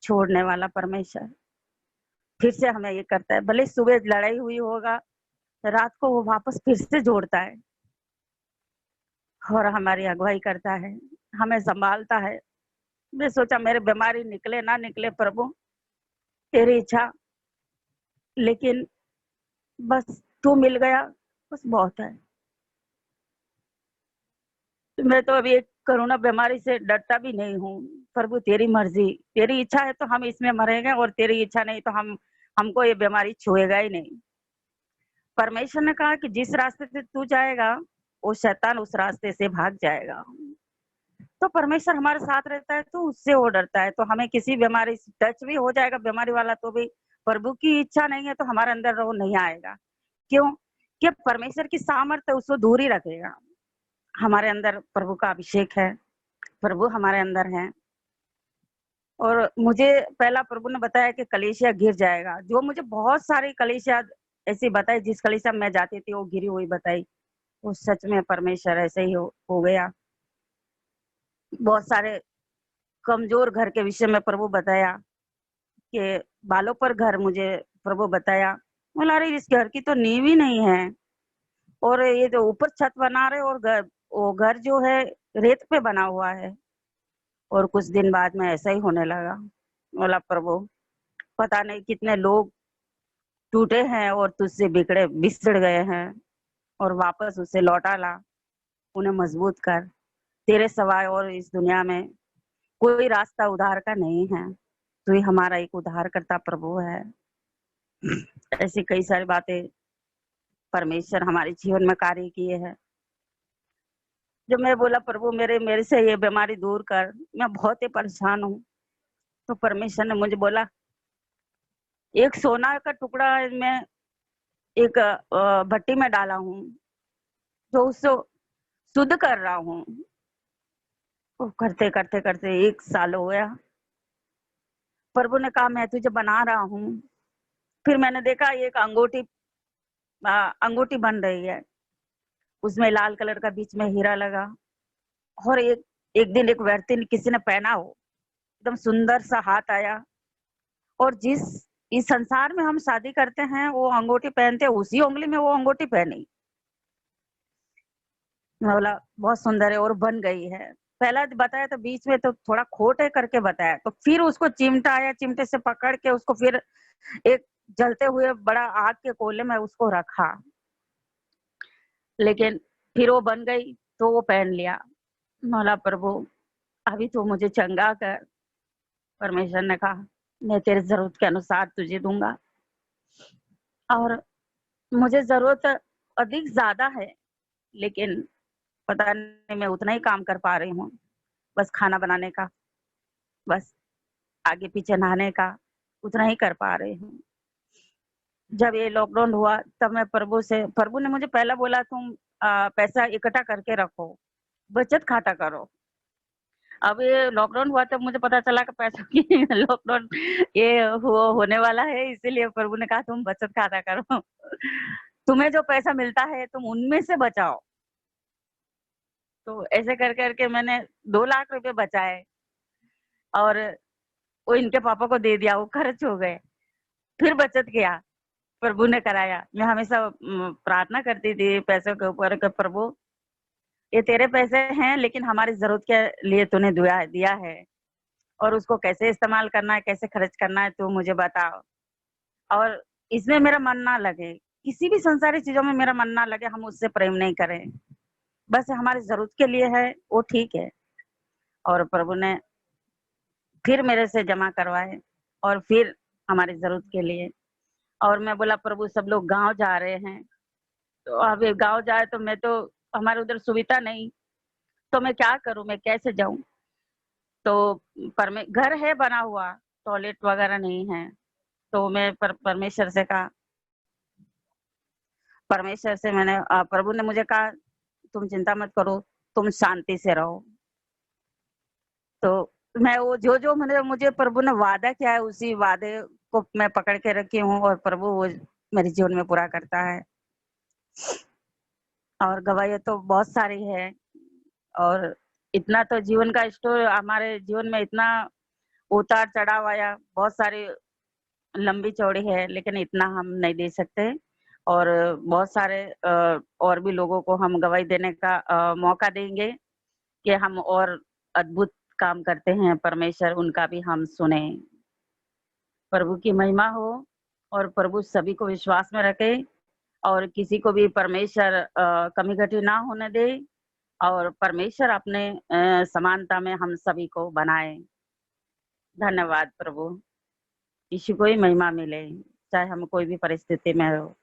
छोड़ने वाला परमेश्वर फिर से हमें ये करता है। भले सुबह लड़ाई हुई होगा, रात को वो वापस फिर से जोड़ता है और हमारी अगुवाई करता है, हमें संभालता है। मैं सोचा मेरे बीमारी निकले ना निकले प्रभु तेरी इच्छा, लेकिन बस तू मिल गया, बस बहुत है। मैं तो अभी एक कोरोना बीमारी से डरता भी नहीं हूँ। प्रभु तेरी मर्जी, तेरी इच्छा है तो हम इसमें मरेंगे, और तेरी इच्छा नहीं तो हमको ये बीमारी छुएगा ही नहीं। परमेश्वर ने कहा कि जिस रास्ते से तू जाएगा वो शैतान उस रास्ते से भाग जाएगा। तो परमेश्वर हमारे साथ रहता है तो उससे वो डरता है। तो हमें किसी बीमारी से टच भी हो जाएगा बीमारी वाला, तो भी प्रभु की इच्छा नहीं है तो हमारे अंदर वो नहीं आएगा। क्यों? कि परमेश्वर की सामर्थ्य उसको दूर ही रखेगा। हमारे अंदर प्रभु का अभिषेक है, प्रभु हमारे अंदर है। और मुझे पहला प्रभु ने बताया कि कलीसिया गिर जाएगा, जो मुझे बहुत सारी कलीसिया ऐसी बताई, जिस कलीसिया में जाती थी वो गिरी हुई बताई। वो सच में परमेश्वर ऐसे ही हो गया। बहुत सारे कमजोर घर के विषय में प्रभु बताया कि बालों पर घर मुझे प्रभु बताया। बोला अरे इस घर की तो नींव ही नहीं है, और ये जो ऊपर छत बना रहे, और वो घर जो है रेत पे बना हुआ है। और कुछ दिन बाद में ऐसा ही होने लगा। बोला प्रभु पता नहीं कितने लोग टूटे हैं और तुझसे बिछड़ गए हैं, और वापस उसे लौटा ला, उन्हें मजबूत कर। तेरे सवाए और इस दुनिया में कोई रास्ता उद्धार का नहीं है, तू ही हमारा एक उद्धार करता प्रभु है। ऐसी कई सारी बातें परमेश्वर हमारे जीवन में कार्य किए हैं। जब मैं बोला प्रभु मेरे से ये बीमारी दूर कर, मैं बहुत ही परेशान हूँ, तो परमेश्वर ने मुझे बोला एक सोना का टुकड़ा मैं एक भट्टी में डाला हूँ, जो उसको शुद्ध कर रहा हूँ। वो करते करते करते 1 साल हो गया। प्रभु ने कहा मैं तुझे बना रहा हूँ। फिर मैंने देखा एक अंगूठी बन रही है, उसमें लाल कलर का बीच में हीरा लगा। और एक दिन एक व्यक्ति ने किसी ने पहना हो, एकदम सुंदर सा हाथ आया, और इस संसार में हम शादी करते हैं वो अंगूठी पहनते हैं, उसी उंगली में वो अंगूठी पहनी। मैं बोला बहुत सुंदर है, और बन गई है। पहला बताया तो बीच में तो थोड़ा खोट है करके बताया, तो फिर उसको चिमटा आया, चिमटे से पकड़ के उसको फिर एक जलते हुए बड़ा आग के कोयले में उसको रखा, लेकिन फिर वो बन गई तो वो पहन लिया। बोला प्रभु अभी तो मुझे चंगा कर। परमेश्वर ने कहा मैं तेरे जरूरत के अनुसार तुझे दूंगा, और मुझे जरूरत अधिक ज्यादा है, लेकिन पता नहीं मैं उतना ही काम कर पा रही हूँ। बस खाना बनाने का, बस आगे पीछे नहाने का, उतना ही कर पा रही हूँ। जब ये लॉकडाउन हुआ तब मैं प्रभु ने मुझे पहला बोला तुम पैसा इकट्ठा करके रखो, बचत खाता करो। अब ये लॉकडाउन हुआ तब मुझे पता चला कि पैसों की लॉकडाउन ये होने वाला है, इसीलिए प्रभु ने कहा तुम बचत खाता करो। तुम्हें जो पैसा मिलता है तुम उनमें से बचाओ। तो ऐसे कर करके मैंने 2 लाख रुपए बचाए, और वो इनके पापा को दे दिया, वो खर्च हो गए। फिर बचत किया, प्रभु ने कराया। मैं हमेशा प्रार्थना करती थी पैसों के ऊपर कि प्रभु ये तेरे पैसे हैं, लेकिन हमारी जरूरत के लिए तूने दिया है, और उसको कैसे इस्तेमाल करना है, कैसे खर्च करना है तू मुझे बताओ। और इसमें मेरा मन ना लगे, किसी भी संसारी चीजों में मेरा मन ना लगे, हम उससे प्रेम नहीं करें, बस हमारी जरूरत के लिए है वो ठीक है। और प्रभु ने फिर मेरे से जमा करवाए, और फिर हमारी जरूरत के लिए। और मैं बोला प्रभु सब लोग गांव जा रहे हैं, तो अब गांव जाए तो मैं तो हमारे उधर सुविधा नहीं, तो मैं क्या करूं, मैं कैसे जाऊं। तो घर है बना हुआ, टॉयलेट वगैरह नहीं है। तो मैं परमेश्वर से कहा, प्रभु ने मुझे कहा तुम चिंता मत करो, तुम शांति से रहो। तो मैं वो जो मुझे प्रभु ने वादा किया है, उसी वादे को मैं पकड़ के रखी हूँ, और प्रभु वो मेरे जीवन में पूरा करता है। और गवाही तो बहुत सारी है, और इतना तो जीवन का स्टोर हमारे जीवन में इतना उतार चढ़ाव आया, बहुत सारी लंबी चौड़ी है, लेकिन इतना हम नहीं दे सकते। और बहुत सारे और भी लोगों को हम गवाही देने का मौका देंगे कि हम और अद्भुत काम करते हैं, परमेश्वर उनका भी हम सुने। प्रभु की महिमा हो, और प्रभु सभी को विश्वास में रखे, और किसी को भी परमेश्वर कमी घटी ना होने दे, और परमेश्वर अपने समानता में हम सभी को बनाए। धन्यवाद प्रभु। यीशु को ही महिमा मिले, चाहे हम कोई भी परिस्थिति में हो।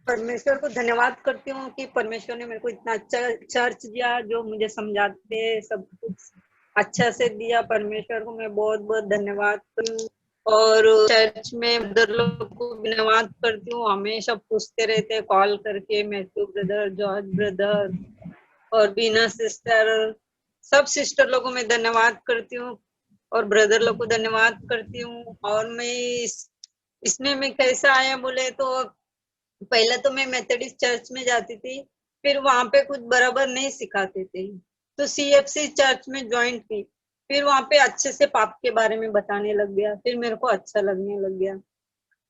परमेश्वर को धन्यवाद करती हूँ कि परमेश्वर ने मेरे को इतना अच्छा चर्च दिया, जो मुझे समझाते सब कुछ अच्छा से दिया। परमेश्वर को मैं बहुत बहुत धन्यवाद करती हूँ। और चर्च में ब्रदर लोग को धन्यवाद करती हूँ, हमेशा पूछते रहते कॉल करके, मैथ्यू ब्रदर, जॉर्ज ब्रदर और बीना सिस्टर, सब सिस्टर लोगों को मैं धन्यवाद करती हूँ, और ब्रदर लोग को धन्यवाद करती हूँ। और मैं इसमें मैं कैसा आया बोले तो पहले तो मैं मेथोडिस्ट चर्च में जाती थी, फिर वहां पे कुछ बराबर नहीं सिखाते थे, तो CFC चर्च में ज्वाइन की। फिर वहां पे अच्छे से पाप के बारे में बताने लग गया, फिर मेरे को अच्छा लगने लग गया।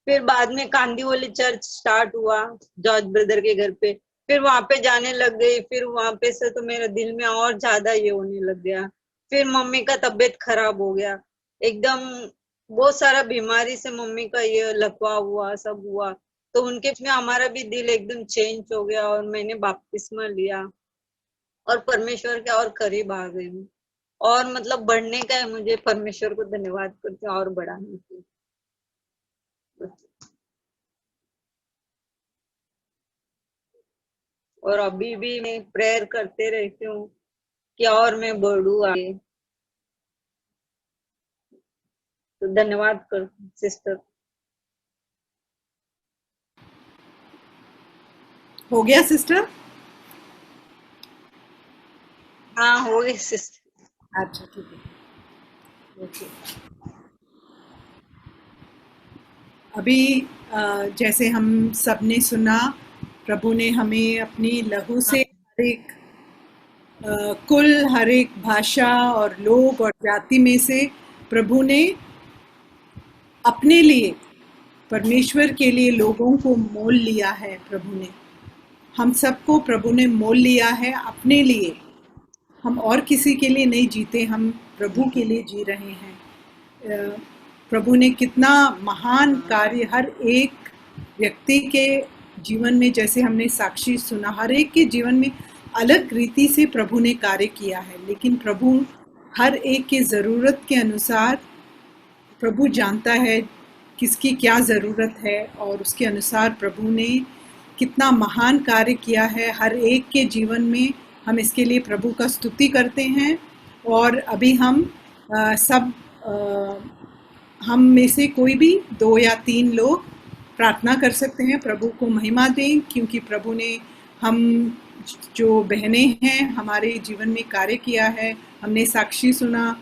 फिर बाद में कांदीवली चर्च स्टार्ट हुआ जॉर्ज ब्रदर के घर पे, फिर वहां पे जाने लग गई। फिर वहां पे से तो मेरे दिल में और ज्यादा ये होने लग गया। फिर मम्मी का तबीयत खराब हो गया एकदम, बहुत सारा बीमारी से मम्मी का ये लकवा हुआ, सब हुआ, तो उनके में हमारा भी दिल एकदम चेंज हो गया, और मैंने बपतिस्मा लिया और परमेश्वर के और करीब आ गई हूँ। और मतलब बढ़ने का है, मुझे परमेश्वर को धन्यवाद करती हूँ और बढ़ाने के लिए। और अभी भी मैं प्रेयर करते रहती हूँ कि और मैं बढ़ूँ आगे। तो धन्यवाद कर सिस्टर। हो गया सिस्टर? हाँ हो गई सिस्टर। अच्छा ठीक है, ओके। अभी जैसे हम सब ने सुना, प्रभु ने हमें अपनी लहू से हर एक कुल, हर एक भाषा और लोग और जाति में से प्रभु ने अपने लिए, परमेश्वर के लिए लोगों को मोल लिया है। प्रभु ने हम सबको, प्रभु ने मोल लिया है अपने लिए। हम और किसी के लिए नहीं जीते, हम प्रभु के लिए जी रहे हैं। प्रभु ने कितना महान कार्य हर एक व्यक्ति के जीवन में, जैसे हमने साक्षी सुना, हर एक के जीवन में अलग रीति से प्रभु ने कार्य किया है। लेकिन प्रभु हर एक के ज़रूरत के अनुसार, प्रभु जानता है किसकी क्या ज़रूरत है, और उसके अनुसार प्रभु ने कितना महान कार्य किया है हर एक के जीवन में। हम इसके लिए प्रभु का स्तुति करते हैं। और अभी हम हम में से कोई भी 2 या 3 लोग प्रार्थना कर सकते हैं, प्रभु को महिमा दें, क्योंकि प्रभु ने हम जो बहनें हैं हमारे जीवन में कार्य किया है। हमने साक्षी सुना,